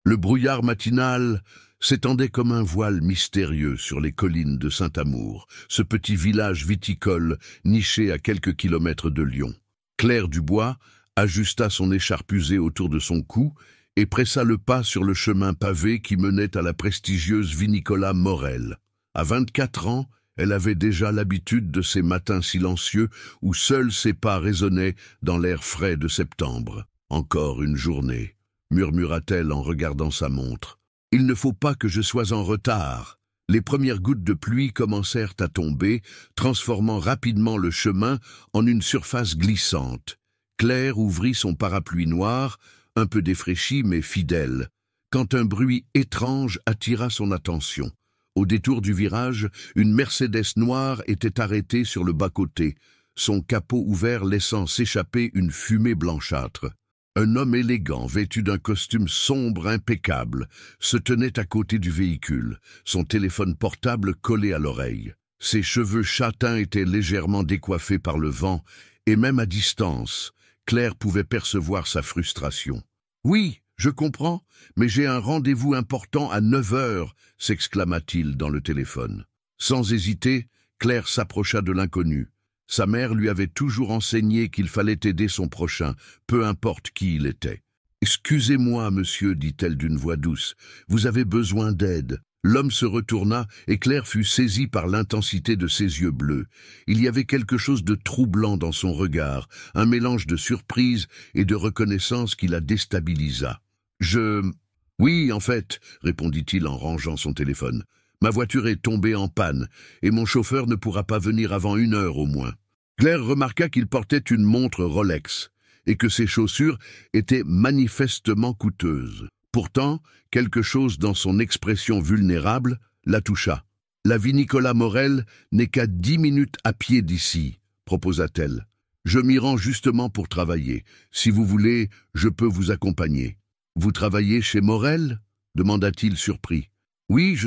Le brouillard matinal s'étendait comme un voile mystérieux sur les collines de Saint-Amour, ce petit village viticole niché à quelques kilomètres de Lyon. Claire Dubois ajusta son écharpe usée autour de son cou et pressa le pas sur le chemin pavé qui menait à la prestigieuse vinicola Morel. À 24 ans, elle avait déjà l'habitude de ces matins silencieux où seuls ses pas résonnaient dans l'air frais de septembre. « Encore une journée », murmura-t-elle en regardant sa montre. « Il ne faut pas que je sois en retard. » Les premières gouttes de pluie commencèrent à tomber, transformant rapidement le chemin en une surface glissante. Claire ouvrit son parapluie noir, un peu défraîchi mais fidèle, quand un bruit étrange attira son attention. Au détour du virage, une Mercedes noire était arrêtée sur le bas-côté, son capot ouvert laissant s'échapper une fumée blanchâtre. Un homme élégant, vêtu d'un costume sombre impeccable, se tenait à côté du véhicule, son téléphone portable collé à l'oreille. Ses cheveux châtains étaient légèrement décoiffés par le vent, et même à distance, Claire pouvait percevoir sa frustration. « Oui, je comprends, mais j'ai un rendez-vous important à 9 heures, s'exclama-t-il dans le téléphone. Sans hésiter, Claire s'approcha de l'inconnu. Sa mère lui avait toujours enseigné qu'il fallait aider son prochain, peu importe qui il était. « Excusez-moi, monsieur, dit-elle d'une voix douce, vous avez besoin d'aide. » L'homme se retourna et Claire fut saisie par l'intensité de ses yeux bleus. Il y avait quelque chose de troublant dans son regard, un mélange de surprise et de reconnaissance qui la déstabilisa. « Oui, en fait, répondit-il en rangeant son téléphone. Ma voiture est tombée en panne et mon chauffeur ne pourra pas venir avant 1 heure au moins. » Claire remarqua qu'il portait une montre Rolex et que ses chaussures étaient manifestement coûteuses. Pourtant, quelque chose dans son expression vulnérable la toucha. « La vinicola Morel n'est qu'à 10 minutes à pied d'ici, » proposa-t-elle. « Je m'y rends justement pour travailler. Si vous voulez, je peux vous accompagner. »« Vous travaillez chez Morel ?» demanda-t-il surpris. « Oui,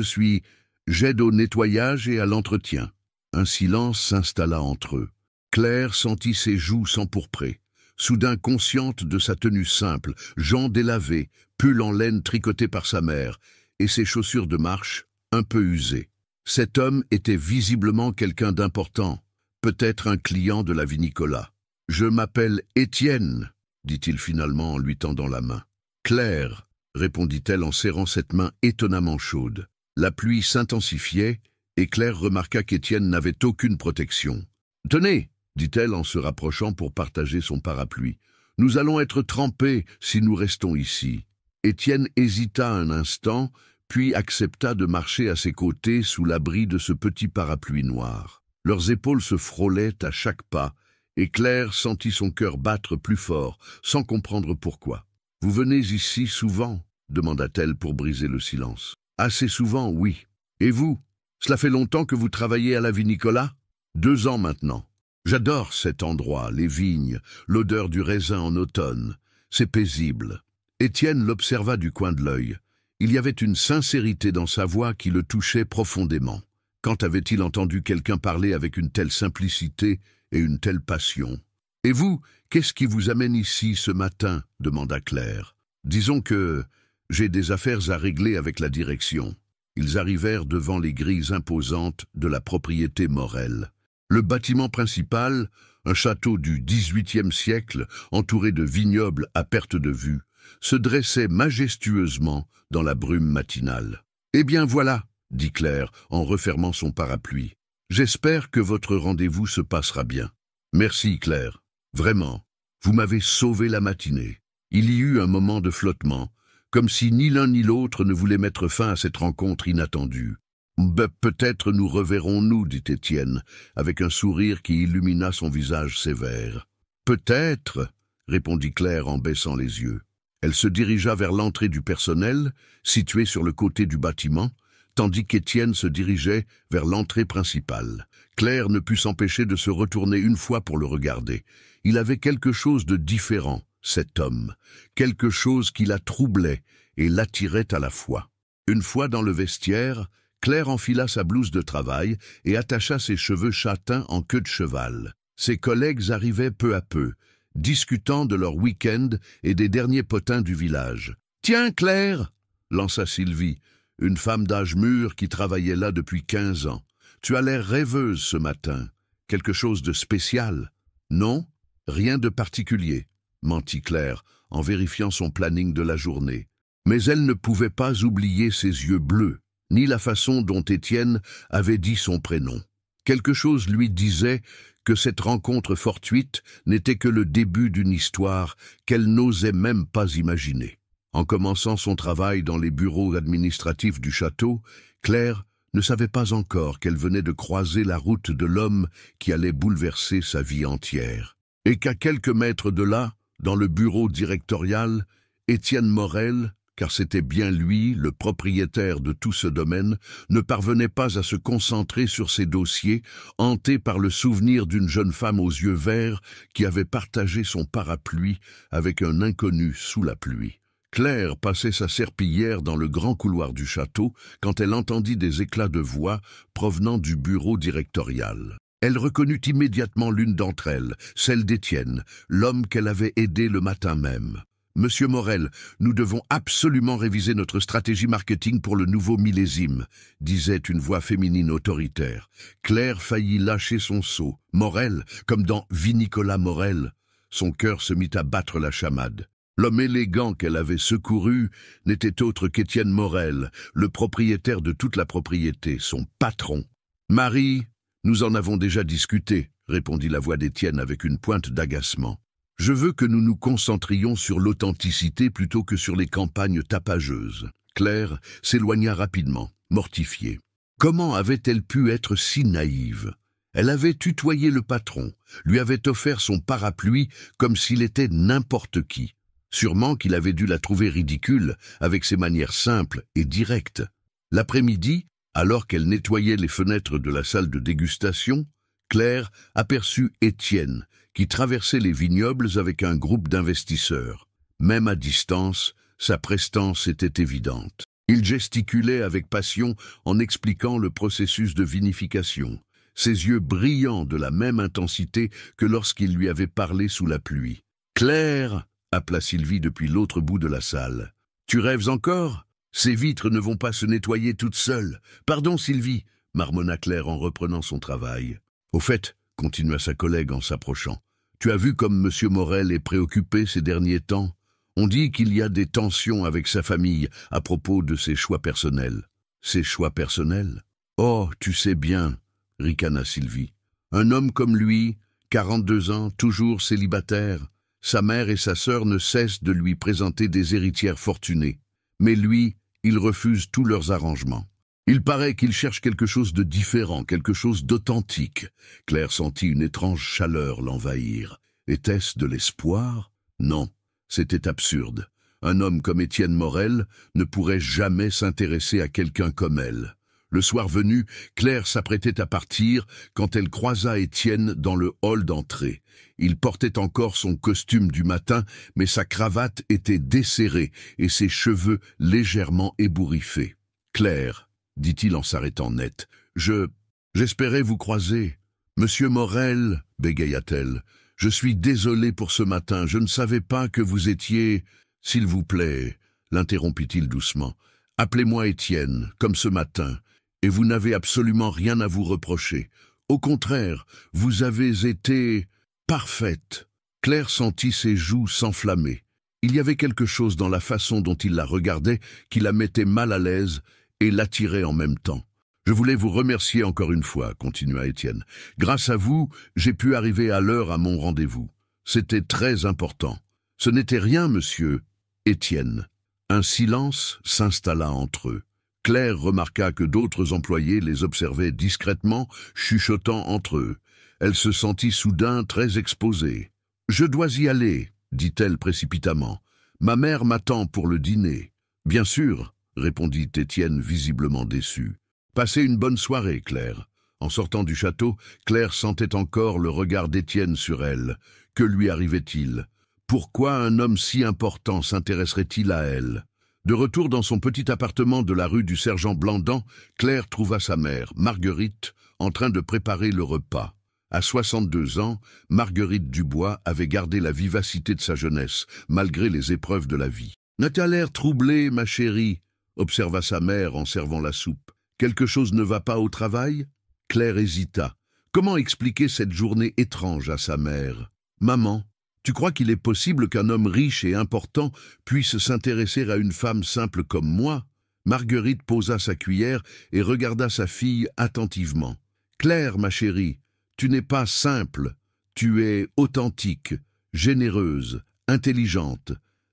j'aide au nettoyage et à l'entretien. » Un silence s'installa entre eux. Claire sentit ses joues s'empourprer. Soudain consciente de sa tenue simple, Jean délavé, pull en laine tricoté par sa mère, et ses chaussures de marche, un peu usées. Cet homme était visiblement quelqu'un d'important, peut-être un client de la vinicola. « Je m'appelle Étienne, » dit-il finalement en lui tendant la main. « Claire, » répondit-elle en serrant cette main étonnamment chaude. La pluie s'intensifiait, et Claire remarqua qu'Étienne n'avait aucune protection. « Tenez !» dit-elle en se rapprochant pour partager son parapluie. « Nous allons être trempés si nous restons ici. » Étienne hésita un instant, puis accepta de marcher à ses côtés sous l'abri de ce petit parapluie noir. Leurs épaules se frôlaient à chaque pas, et Claire sentit son cœur battre plus fort, sans comprendre pourquoi. « Vous venez ici souvent ?» demanda-t-elle pour briser le silence. « Assez souvent, oui. Et vous? Cela fait longtemps que vous travaillez à la vinicola ?»« 2 ans maintenant. J'adore cet endroit, les vignes, l'odeur du raisin en automne. C'est paisible. » Étienne l'observa du coin de l'œil. Il y avait une sincérité dans sa voix qui le touchait profondément. Quand avait-il entendu quelqu'un parler avec une telle simplicité et une telle passion? « Et vous, qu'est-ce qui vous amène ici ce matin ?» demanda Claire. « Disons que j'ai des affaires à régler avec la direction. » Ils arrivèrent devant les grilles imposantes de la propriété Morel. Le bâtiment principal, un château du XVIIIe siècle, entouré de vignobles à perte de vue, se dressait majestueusement dans la brume matinale. « Eh bien voilà, » dit Claire en refermant son parapluie. « J'espère que votre rendez-vous se passera bien. »« Merci Claire, vraiment, vous m'avez sauvé la matinée. » Il y eut un moment de flottement, comme si ni l'un ni l'autre ne voulait mettre fin à cette rencontre inattendue. « Peut-être nous reverrons-nous, » dit Étienne, avec un sourire qui illumina son visage sévère. « Peut-être, » répondit Claire en baissant les yeux. Elle se dirigea vers l'entrée du personnel, située sur le côté du bâtiment, tandis qu'Étienne se dirigeait vers l'entrée principale. Claire ne put s'empêcher de se retourner une fois pour le regarder. Il avait quelque chose de différent, cet homme, quelque chose qui la troublait et l'attirait à la fois. Une fois dans le vestiaire, Claire enfila sa blouse de travail et attacha ses cheveux châtains en queue de cheval. Ses collègues arrivaient peu à peu, discutant de leur week-end et des derniers potins du village. « Tiens, Claire !» lança Sylvie, une femme d'âge mûr qui travaillait là depuis 15 ans. Tu as l'air rêveuse ce matin. Quelque chose de spécial? Non, rien de particulier, mentit Claire, en vérifiant son planning de la journée. Mais elle ne pouvait pas oublier ses yeux bleus, ni la façon dont Étienne avait dit son prénom. Quelque chose lui disait que cette rencontre fortuite n'était que le début d'une histoire qu'elle n'osait même pas imaginer. En commençant son travail dans les bureaux administratifs du château, Claire ne savait pas encore qu'elle venait de croiser la route de l'homme qui allait bouleverser sa vie entière. Et qu'à quelques mètres de là, dans le bureau directorial, Étienne Morel, car c'était bien lui, le propriétaire de tout ce domaine, ne parvenait pas à se concentrer sur ses dossiers, hanté par le souvenir d'une jeune femme aux yeux verts qui avait partagé son parapluie avec un inconnu sous la pluie. Claire passait sa serpillière dans le grand couloir du château quand elle entendit des éclats de voix provenant du bureau directorial. Elle reconnut immédiatement l'une d'entre elles, celle d'Étienne, l'homme qu'elle avait aidé le matin même. « Monsieur Morel, nous devons absolument réviser notre stratégie marketing pour le nouveau millésime », disait une voix féminine autoritaire. Claire faillit lâcher son seau. Morel, comme dans « Vie Nicolas Morel », son cœur se mit à battre la chamade. L'homme élégant qu'elle avait secouru n'était autre qu'Étienne Morel, le propriétaire de toute la propriété, son patron. « Marie, nous en avons déjà discuté », répondit la voix d'Étienne avec une pointe d'agacement. « Je veux que nous nous concentrions sur l'authenticité plutôt que sur les campagnes tapageuses. » Claire s'éloigna rapidement, mortifiée. Comment avait-elle pu être si naïve? Elle avait tutoyé le patron, lui avait offert son parapluie comme s'il était n'importe qui. Sûrement qu'il avait dû la trouver ridicule avec ses manières simples et directes. L'après-midi, alors qu'elle nettoyait les fenêtres de la salle de dégustation, Claire aperçut Étienne, qui traversait les vignobles avec un groupe d'investisseurs. Même à distance, sa prestance était évidente. Il gesticulait avec passion en expliquant le processus de vinification, ses yeux brillants de la même intensité que lorsqu'il lui avait parlé sous la pluie. « Claire !» appela Sylvie depuis l'autre bout de la salle. « Tu rêves encore? Ces vitres ne vont pas se nettoyer toutes seules. Pardon, Sylvie, » marmonna Claire en reprenant son travail. « Au fait, » continua sa collègue en s'approchant, « tu as vu comme M. Morel est préoccupé ces derniers temps? On dit qu'il y a des tensions avec sa famille à propos de ses choix personnels. »« Ses choix personnels? Oh, tu sais bien, » ricana Sylvie. « Un homme comme lui, 42 ans, toujours célibataire. Sa mère et sa sœur ne cessent de lui présenter des héritières fortunées. Mais lui, il refuse tous leurs arrangements. Il paraît qu'il cherche quelque chose de différent, quelque chose d'authentique. » Claire sentit une étrange chaleur l'envahir. Était-ce de l'espoir? Non, c'était absurde. Un homme comme Étienne Morel ne pourrait jamais s'intéresser à quelqu'un comme elle. Le soir venu, Claire s'apprêtait à partir quand elle croisa Étienne dans le hall d'entrée. Il portait encore son costume du matin, mais sa cravate était desserrée et ses cheveux légèrement ébouriffés. « Claire, » dit-il en s'arrêtant net, « j'espérais vous croiser. »« Monsieur Morel, » bégaya-t-elle, « je suis désolée pour ce matin, je ne savais pas que vous étiez... »« S'il vous plaît, » l'interrompit-il doucement, « appelez-moi Étienne, comme ce matin. Et vous n'avez absolument rien à vous reprocher. Au contraire, vous avez été parfaite. » Claire sentit ses joues s'enflammer. Il y avait quelque chose dans la façon dont il la regardait qui la mettait mal à l'aise et l'attirait en même temps. « Je voulais vous remercier encore une fois, » continua Étienne. « Grâce à vous, j'ai pu arriver à l'heure à mon rendez-vous. C'était très important. » « Ce n'était rien, monsieur. » Étienne. Un silence s'installa entre eux. Claire remarqua que d'autres employés les observaient discrètement, chuchotant entre eux. Elle se sentit soudain très exposée. « Je dois y aller, » dit-elle précipitamment. « Ma mère m'attend pour le dîner. »« Bien sûr, » répondit Étienne visiblement déçu. « Passez une bonne soirée, Claire. » En sortant du château, Claire sentait encore le regard d'Étienne sur elle. Que lui arrivait-il? Pourquoi un homme si important s'intéresserait-il à elle? De retour dans son petit appartement de la rue du Sergent Blandan, Claire trouva sa mère, Marguerite, en train de préparer le repas. À 62 ans, Marguerite Dubois avait gardé la vivacité de sa jeunesse, malgré les épreuves de la vie. « N'as-tu l'air troublée, ma chérie » observa sa mère en servant la soupe. Quelque chose ne va pas au travail? Claire hésita. Comment expliquer cette journée étrange à sa mère? Maman, tu crois qu'il est possible qu'un homme riche et important puisse s'intéresser à une femme simple comme moi? Marguerite posa sa cuillère et regarda sa fille attentivement. Claire, ma chérie, tu n'es pas simple, tu es authentique, généreuse, intelligente.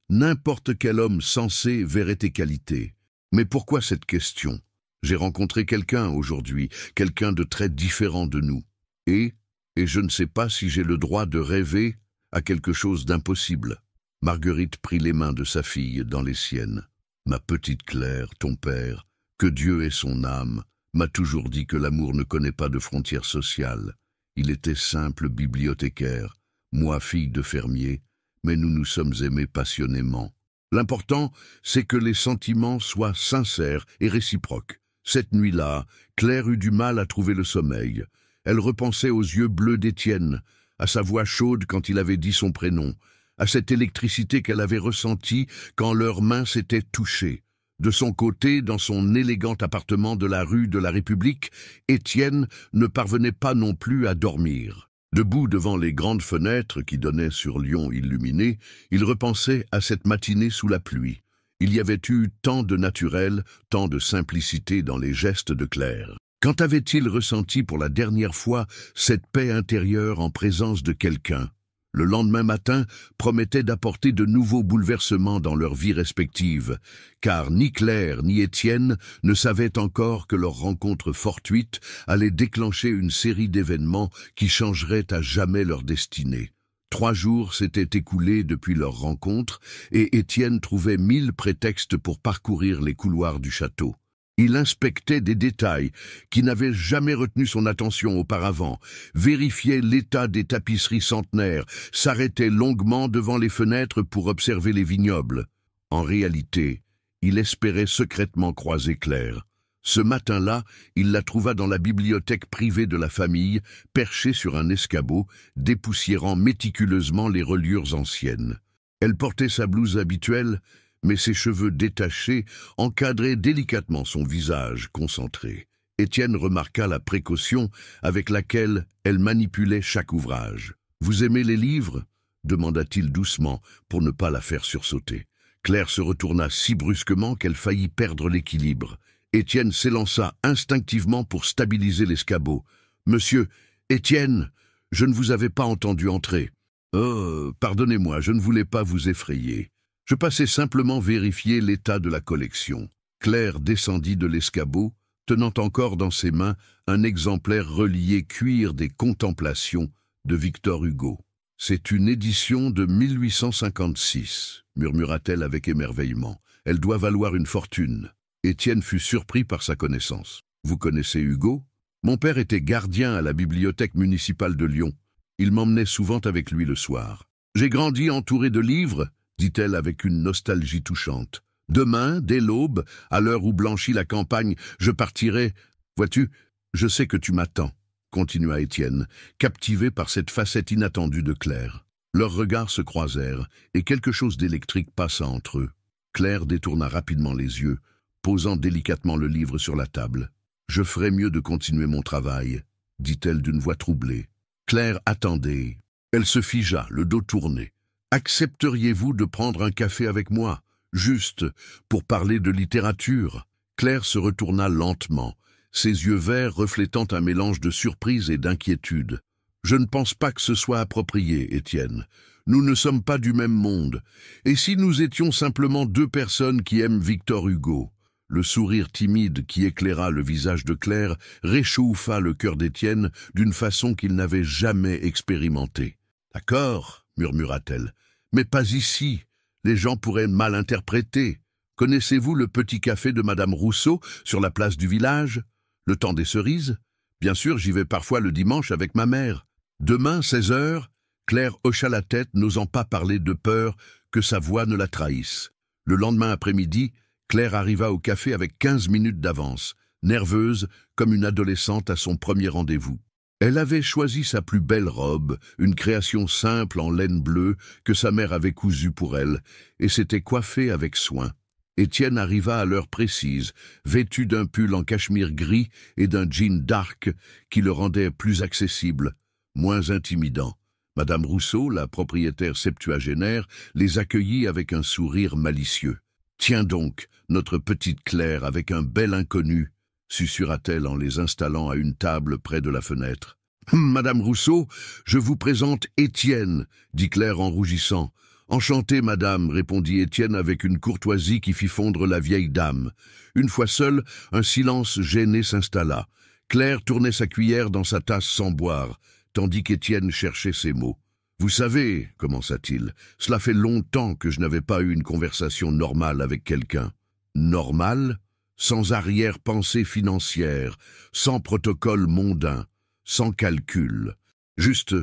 N'importe quel homme sensé verrait tes qualités. Mais pourquoi cette question? J'ai rencontré quelqu'un aujourd'hui, quelqu'un de très différent de nous. Et je ne sais pas si j'ai le droit de rêver à quelque chose d'impossible. Marguerite prit les mains de sa fille dans les siennes. Ma petite Claire, ton père, que Dieu ait son âme, m'a toujours dit que l'amour ne connaît pas de frontières sociales. Il était simple bibliothécaire, moi fille de fermier, mais nous nous sommes aimés passionnément. L'important, c'est que les sentiments soient sincères et réciproques. Cette nuit-là, Claire eut du mal à trouver le sommeil. Elle repensait aux yeux bleus d'Étienne, à sa voix chaude quand il avait dit son prénom, à cette électricité qu'elle avait ressentie quand leurs mains s'étaient touchées. De son côté, dans son élégant appartement de la rue de la République, Étienne ne parvenait pas non plus à dormir. Debout devant les grandes fenêtres qui donnaient sur Lyon illuminé, il repensait à cette matinée sous la pluie. Il y avait eu tant de naturel, tant de simplicité dans les gestes de Claire. Quand avait-il ressenti pour la dernière fois cette paix intérieure en présence de quelqu'un? Le lendemain matin promettait d'apporter de nouveaux bouleversements dans leurs vies respectives, car ni Claire ni Étienne ne savaient encore que leur rencontre fortuite allait déclencher une série d'événements qui changeraient à jamais leur destinée. 3 jours s'étaient écoulés depuis leur rencontre, et Étienne trouvait 1000 prétextes pour parcourir les couloirs du château. Il inspectait des détails qui n'avaient jamais retenu son attention auparavant, vérifiait l'état des tapisseries centenaires, s'arrêtait longuement devant les fenêtres pour observer les vignobles. En réalité, il espérait secrètement croiser Claire. Ce matin-là, il la trouva dans la bibliothèque privée de la famille, perchée sur un escabeau, dépoussiérant méticuleusement les reliures anciennes. Elle portait sa blouse habituelle, mais ses cheveux détachés encadraient délicatement son visage concentré. Étienne remarqua la précaution avec laquelle elle manipulait chaque ouvrage. « Vous aimez les livres ?» demanda-t-il doucement pour ne pas la faire sursauter. Claire se retourna si brusquement qu'elle faillit perdre l'équilibre. Étienne s'élança instinctivement pour stabiliser l'escabeau. « Monsieur, Étienne, je ne vous avais pas entendu entrer. »« Oh, pardonnez-moi, je ne voulais pas vous effrayer. Je passais simplement vérifier l'état de la collection. » Claire descendit de l'escabeau, tenant encore dans ses mains un exemplaire relié cuir des Contemplations de Victor Hugo. « C'est une édition de 1856, murmura-t-elle avec émerveillement. Elle doit valoir une fortune. Étienne fut surpris par sa connaissance. « Vous connaissez Hugo ? Mon père était gardien à la bibliothèque municipale de Lyon. Il m'emmenait souvent avec lui le soir. J'ai grandi entouré de livres, dit-elle avec une nostalgie touchante. Demain, dès l'aube, à l'heure où blanchit la campagne, je partirai. Vois-tu, je sais que tu m'attends, continua Étienne, captivé par cette facette inattendue de Claire. Leurs regards se croisèrent, et quelque chose d'électrique passa entre eux. Claire détourna rapidement les yeux, posant délicatement le livre sur la table. « Je ferais mieux de continuer mon travail, » dit-elle d'une voix troublée. Claire attendait. Elle se figea, le dos tourné. « Accepteriez-vous de prendre un café avec moi, juste pour parler de littérature ?» Claire se retourna lentement, ses yeux verts reflétant un mélange de surprise et d'inquiétude. « Je ne pense pas que ce soit approprié, Étienne. Nous ne sommes pas du même monde. Et si nous étions simplement 2 personnes qui aiment Victor Hugo ?» Le sourire timide qui éclaira le visage de Claire réchauffa le cœur d'Étienne d'une façon qu'il n'avait jamais expérimentée. « D'accord, murmura-t-elle, mais pas ici. Les gens pourraient mal interpréter. Connaissez-vous le petit café de Madame Rousseau sur la place du village? Le temps des cerises? Bien sûr, j'y vais parfois le dimanche avec ma mère. Demain, 16 heures ?» Claire hocha la tête, n'osant pas parler de peur que sa voix ne la trahisse. Le lendemain après-midi, Claire arriva au café avec 15 minutes d'avance, nerveuse comme une adolescente à son premier rendez-vous. Elle avait choisi sa plus belle robe, une création simple en laine bleue que sa mère avait cousue pour elle, et s'était coiffée avec soin. Étienne arriva à l'heure précise, vêtu d'un pull en cachemire gris et d'un jean dark qui le rendait plus accessible, moins intimidant. Madame Rousseau, la propriétaire septuagénaire, les accueillit avec un sourire malicieux. « Tiens donc, notre petite Claire avec un bel inconnu », susurra-t-elle en les installant à une table près de la fenêtre. « Madame Rousseau, je vous présente Étienne », dit Claire en rougissant. « Enchanté, madame », répondit Étienne avec une courtoisie qui fit fondre la vieille dame. Une fois seule, un silence gêné s'installa. Claire tournait sa cuillère dans sa tasse sans boire, tandis qu'Étienne cherchait ses mots. « Vous savez, » commença-t-il, « cela fait longtemps que je n'avais pas eu une conversation normale avec quelqu'un. » « Normale ? Sans arrière-pensée financière, sans protocole mondain, sans calcul. Juste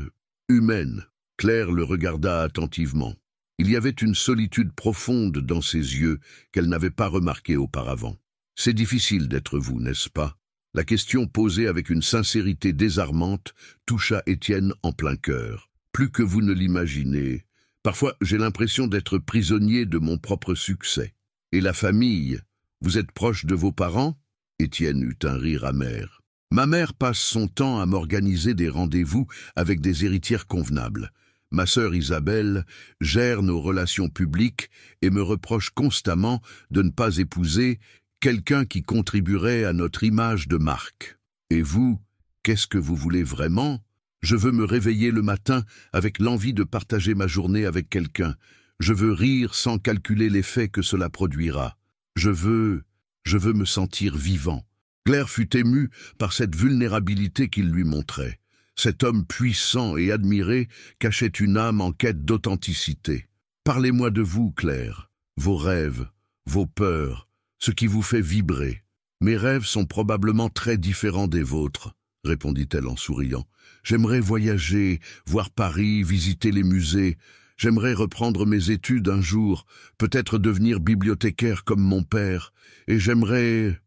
humaine. » Claire le regarda attentivement. Il y avait une solitude profonde dans ses yeux qu'elle n'avait pas remarquée auparavant. « C'est difficile d'être vous, n'est-ce pas ?» La question posée avec une sincérité désarmante toucha Étienne en plein cœur. « Plus que vous ne l'imaginez. Parfois, j'ai l'impression d'être prisonnier de mon propre succès. Et la famille, vous êtes proche de vos parents ?» Étienne eut un rire amer. « Ma mère passe son temps à m'organiser des rendez-vous avec des héritières convenables. Ma sœur Isabelle gère nos relations publiques et me reproche constamment de ne pas épouser quelqu'un qui contribuerait à notre image de marque. Et vous, qu'est-ce que vous voulez vraiment ? Je veux me réveiller le matin avec l'envie de partager ma journée avec quelqu'un. Je veux rire sans calculer l'effet que cela produira. Je veux me sentir vivant. » Claire fut émue par cette vulnérabilité qu'il lui montrait. Cet homme puissant et admiré cachait une âme en quête d'authenticité. « Parlez-moi de vous, Claire, vos rêves, vos peurs, ce qui vous fait vibrer. Mes rêves sont probablement très différents des vôtres, » répondit-elle en souriant. « J'aimerais voyager, voir Paris, visiter les musées. J'aimerais reprendre mes études un jour, peut-être devenir bibliothécaire comme mon père, et j'aimerais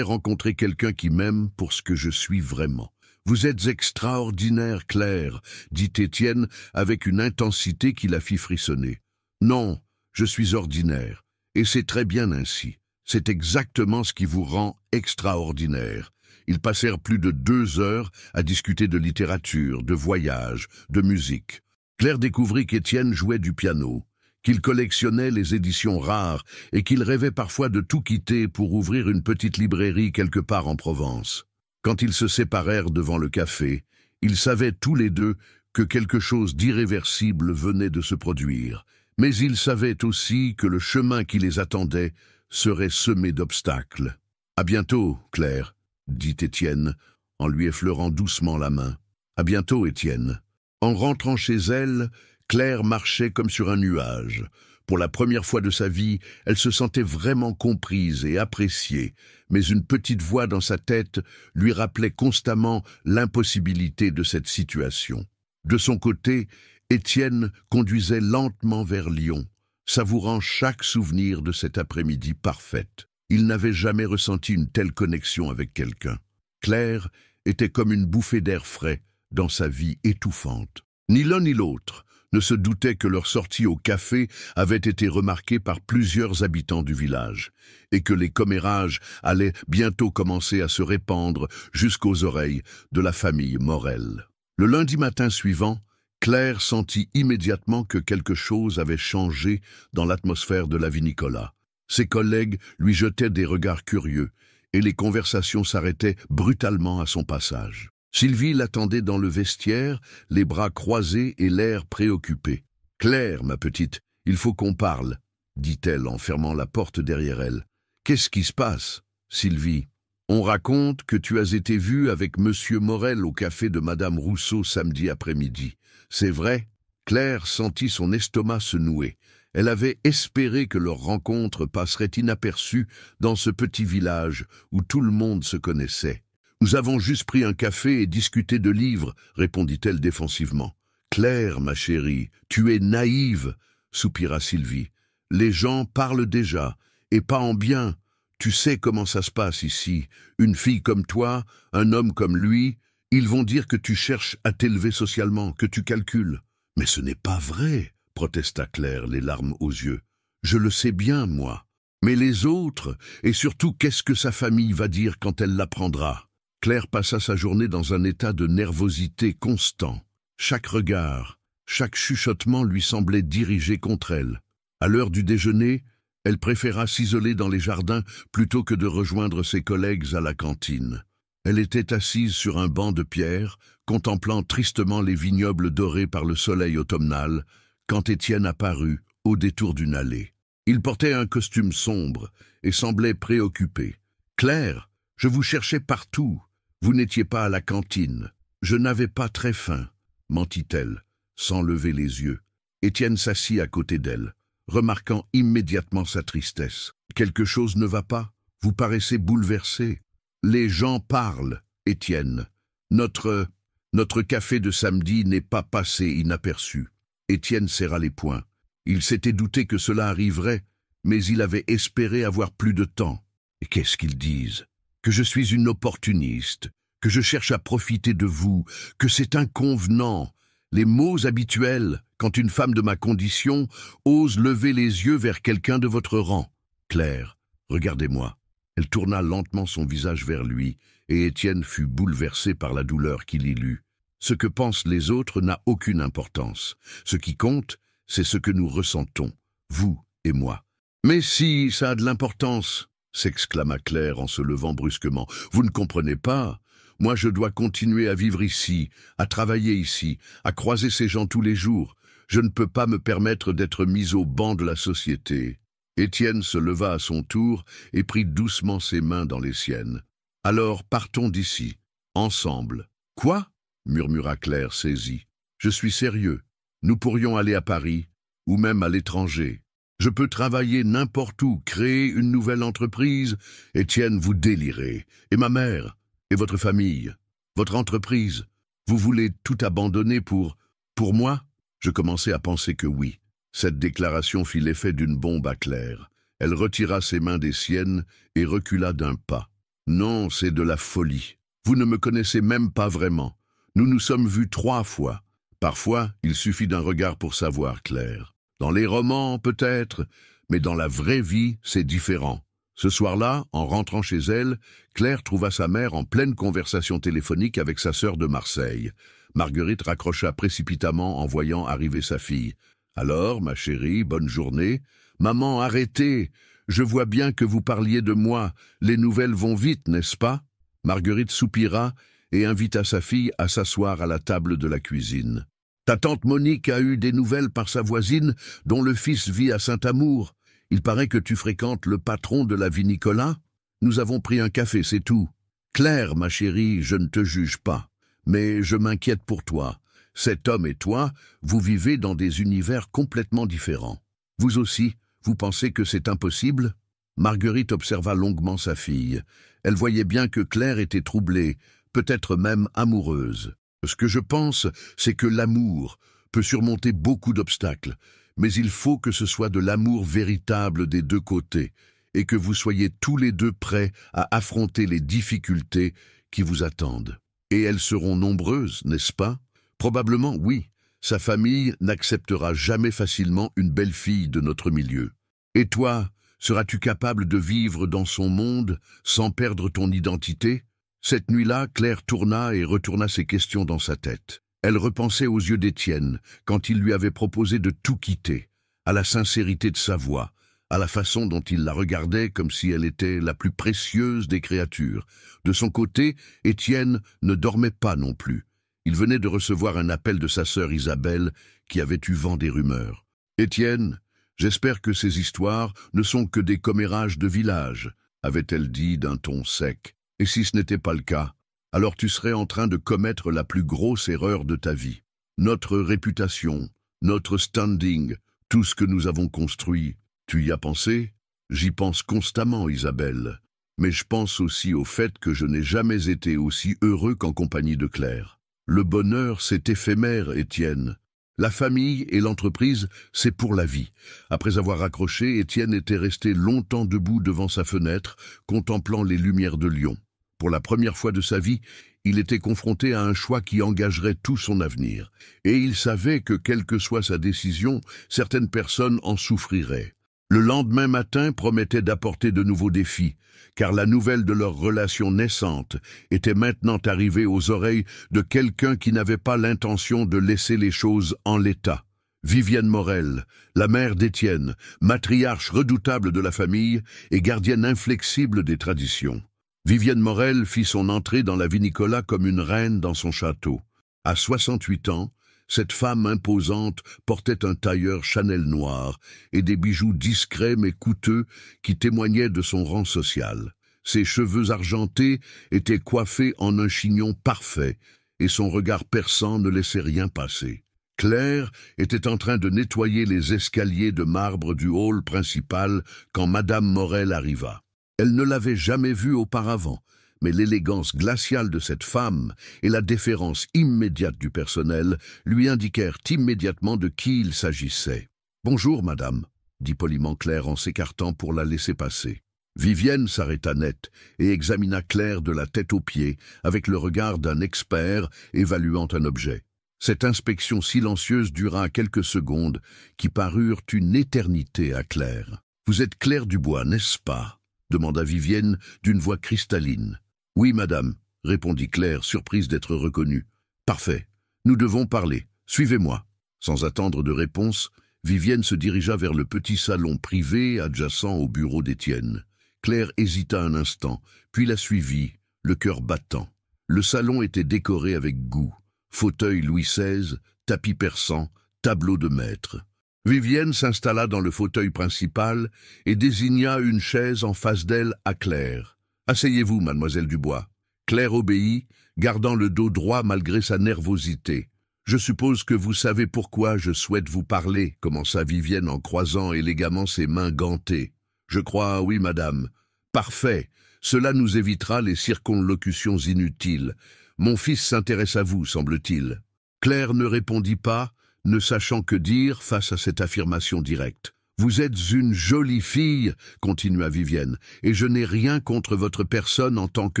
rencontrer quelqu'un qui m'aime pour ce que je suis vraiment. » « Vous êtes extraordinaire, Claire, » dit Étienne avec une intensité qui la fit frissonner. « Non, je suis ordinaire, et c'est très bien ainsi. C'est exactement ce qui vous rend extraordinaire. » Ils passèrent plus de 2 heures à discuter de littérature, de voyage, de musique. Claire découvrit qu'Étienne jouait du piano, qu'il collectionnait les éditions rares et qu'il rêvait parfois de tout quitter pour ouvrir une petite librairie quelque part en Provence. Quand ils se séparèrent devant le café, ils savaient tous les deux que quelque chose d'irréversible venait de se produire, mais ils savaient aussi que le chemin qui les attendait serait semé d'obstacles. « À bientôt, Claire », dit Étienne, en lui effleurant doucement la main. « À bientôt, Étienne. » En rentrant chez elle, Claire marchait comme sur un nuage. Pour la première fois de sa vie, elle se sentait vraiment comprise et appréciée, mais une petite voix dans sa tête lui rappelait constamment l'impossibilité de cette situation. De son côté, Étienne conduisait lentement vers Lyon, savourant chaque souvenir de cette après-midi parfaite. Il n'avait jamais ressenti une telle connexion avec quelqu'un. Claire était comme une bouffée d'air frais dans sa vie étouffante. Ni l'un ni l'autre ne se doutaient que leur sortie au café avait été remarquée par plusieurs habitants du village et que les commérages allaient bientôt commencer à se répandre jusqu'aux oreilles de la famille Morel. Le lundi matin suivant, Claire sentit immédiatement que quelque chose avait changé dans l'atmosphère de la Vinicola. Ses collègues lui jetaient des regards curieux et les conversations s'arrêtaient brutalement à son passage. Sylvie l'attendait dans le vestiaire, les bras croisés et l'air préoccupé. « Claire, ma petite, il faut qu'on parle, » dit-elle en fermant la porte derrière elle. « Qu'est-ce qui se passe, Sylvie ? On raconte que tu as été vue avec Monsieur Morel au café de Madame Rousseau samedi après-midi. C'est vrai ?» Claire sentit son estomac se nouer. Elle avait espéré que leur rencontre passerait inaperçue dans ce petit village où tout le monde se connaissait. « Nous avons juste pris un café et discuté de livres, » répondit-elle défensivement. « Claire, ma chérie, tu es naïve, » soupira Sylvie. « Les gens parlent déjà, et pas en bien. Tu sais comment ça se passe ici. Une fille comme toi, un homme comme lui, ils vont dire que tu cherches à t'élever socialement, que tu calcules. » « Mais ce n'est pas vrai, » protesta Claire, les larmes aux yeux. « Je le sais bien, moi. Mais les autres, et surtout qu'est-ce que sa famille va dire quand elle l'apprendra? Claire passa sa journée dans un état de nervosité constant. Chaque regard, chaque chuchotement lui semblait dirigé contre elle. À l'heure du déjeuner, elle préféra s'isoler dans les jardins plutôt que de rejoindre ses collègues à la cantine. Elle était assise sur un banc de pierre, contemplant tristement les vignobles dorés par le soleil automnal, quand Étienne apparut au détour d'une allée. Il portait un costume sombre et semblait préoccupé. « Claire, je vous cherchais partout. Vous n'étiez pas à la cantine. Je n'avais pas très faim, mentit-elle, sans lever les yeux. Étienne s'assit à côté d'elle, remarquant immédiatement sa tristesse. « Quelque chose ne va pas? Vous paraissez bouleversée. »« Les gens parlent, Étienne. Notre café de samedi n'est pas passé inaperçu. » Étienne serra les poings. Il s'était douté que cela arriverait, mais il avait espéré avoir plus de temps. Et qu'est-ce qu'ils disent? Que je suis une opportuniste, que je cherche à profiter de vous, que c'est inconvenant. Les mots habituels, quand une femme de ma condition ose lever les yeux vers quelqu'un de votre rang. Claire, regardez-moi. Elle tourna lentement son visage vers lui, et Étienne fut bouleversé par la douleur qu'il y lut. Ce que pensent les autres n'a aucune importance. Ce qui compte, c'est ce que nous ressentons, vous et moi. « Mais si, ça a de l'importance !» s'exclama Claire en se levant brusquement. « Vous ne comprenez pas. Moi, je dois continuer à vivre ici, à travailler ici, à croiser ces gens tous les jours. Je ne peux pas me permettre d'être mise au banc de la société. » Étienne se leva à son tour et prit doucement ses mains dans les siennes. « Alors, partons d'ici, ensemble. »« Quoi ?» murmura Claire saisie. « Je suis sérieux. Nous pourrions aller à Paris, ou même à l'étranger. Je peux travailler n'importe où, créer une nouvelle entreprise. Étienne, vous délirez. Et ma mère, et votre famille, votre entreprise. Vous voulez tout abandonner pour moi ?» Je commençais à penser que oui. Cette déclaration fit l'effet d'une bombe à Claire. Elle retira ses mains des siennes et recula d'un pas. « Non, c'est de la folie. Vous ne me connaissez même pas vraiment. Nous nous sommes vus 3 fois. Parfois, il suffit d'un regard pour savoir, Claire. Dans les romans, peut-être, mais dans la vraie vie, c'est différent. » Ce soir-là, en rentrant chez elle, Claire trouva sa mère en pleine conversation téléphonique avec sa sœur de Marseille. Marguerite raccrocha précipitamment en voyant arriver sa fille. « Alors, ma chérie, bonne journée. »« Maman, arrêtez. Je vois bien que vous parliez de moi. Les nouvelles vont vite, n'est-ce pas ?» Marguerite soupira et invita sa fille à s'asseoir à la table de la cuisine. « Ta tante Monique a eu des nouvelles par sa voisine, dont le fils vit à Saint-Amour. Il paraît que tu fréquentes le patron de la Vinicola. Nous avons pris un café, c'est tout. Claire, ma chérie, je ne te juge pas, mais je m'inquiète pour toi. Cet homme et toi, vous vivez dans des univers complètement différents. Vous aussi, vous pensez que c'est impossible ?» Marguerite observa longuement sa fille. Elle voyait bien que Claire était troublée, peut-être même amoureuse. « Ce que je pense, c'est que l'amour peut surmonter beaucoup d'obstacles, mais il faut que ce soit de l'amour véritable des deux côtés, et que vous soyez tous les deux prêts à affronter les difficultés qui vous attendent. Et elles seront nombreuses, n'est-ce pas? Probablement, oui. Sa famille n'acceptera jamais facilement une belle-fille de notre milieu. Et toi, seras-tu capable de vivre dans son monde sans perdre ton identité ?» Cette nuit-là, Claire tourna et retourna ses questions dans sa tête. Elle repensait aux yeux d'Étienne, quand il lui avait proposé de tout quitter, à la sincérité de sa voix, à la façon dont il la regardait comme si elle était la plus précieuse des créatures. De son côté, Étienne ne dormait pas non plus. Il venait de recevoir un appel de sa sœur Isabelle, qui avait eu vent des rumeurs. « Étienne, j'espère que ces histoires ne sont que des commérages de village, » avait-elle dit d'un ton sec. « Et si ce n'était pas le cas, alors tu serais en train de commettre la plus grosse erreur de ta vie. Notre réputation, notre standing, tout ce que nous avons construit, tu y as pensé? J'y pense constamment, Isabelle. Mais je pense aussi au fait que je n'ai jamais été aussi heureux qu'en compagnie de Claire. Le bonheur, c'est éphémère, Étienne. La famille et l'entreprise, c'est pour la vie. » Après avoir raccroché, Étienne était resté longtemps debout devant sa fenêtre, contemplant les lumières de Lyon. Pour la première fois de sa vie, il était confronté à un choix qui engagerait tout son avenir. Et il savait que, quelle que soit sa décision, certaines personnes en souffriraient. Le lendemain matin promettait d'apporter de nouveaux défis, car la nouvelle de leur relation naissante était maintenant arrivée aux oreilles de quelqu'un qui n'avait pas l'intention de laisser les choses en l'état. Vivienne Morel, la mère d'Étienne, matriarche redoutable de la famille et gardienne inflexible des traditions. Vivienne Morel fit son entrée dans la vinicola comme une reine dans son château. À 68 ans, cette femme imposante portait un tailleur Chanel noir et des bijoux discrets mais coûteux qui témoignaient de son rang social. Ses cheveux argentés étaient coiffés en un chignon parfait et son regard perçant ne laissait rien passer. Claire était en train de nettoyer les escaliers de marbre du hall principal quand Madame Morel arriva. Elle ne l'avait jamais vue auparavant, mais l'élégance glaciale de cette femme et la déférence immédiate du personnel lui indiquèrent immédiatement de qui il s'agissait. « Bonjour, madame », dit poliment Claire en s'écartant pour la laisser passer. Vivienne s'arrêta net et examina Claire de la tête aux pieds avec le regard d'un expert évaluant un objet. Cette inspection silencieuse dura quelques secondes qui parurent une éternité à Claire. « Vous êtes Claire Dubois, n'est-ce pas ?» demanda Vivienne d'une voix cristalline. « Oui, madame », répondit Claire, surprise d'être reconnue. « Parfait. Nous devons parler. Suivez-moi. » Sans attendre de réponse, Vivienne se dirigea vers le petit salon privé adjacent au bureau d'Étienne. Claire hésita un instant, puis la suivit, le cœur battant. Le salon était décoré avec goût. Fauteuil Louis XVI, tapis persan, tableau de maître. Vivienne s'installa dans le fauteuil principal et désigna une chaise en face d'elle à Claire. « Asseyez-vous, mademoiselle Dubois. » Claire obéit, gardant le dos droit malgré sa nervosité. « Je suppose que vous savez pourquoi je souhaite vous parler, » commença Vivienne en croisant élégamment ses mains gantées. « Je crois, oui, madame. »« Parfait. Cela nous évitera les circonlocutions inutiles. Mon fils s'intéresse à vous, semble-t-il. » Claire ne répondit pas, ne sachant que dire face à cette affirmation directe. « Vous êtes une jolie fille, » continua Vivienne, « et je n'ai rien contre votre personne en tant que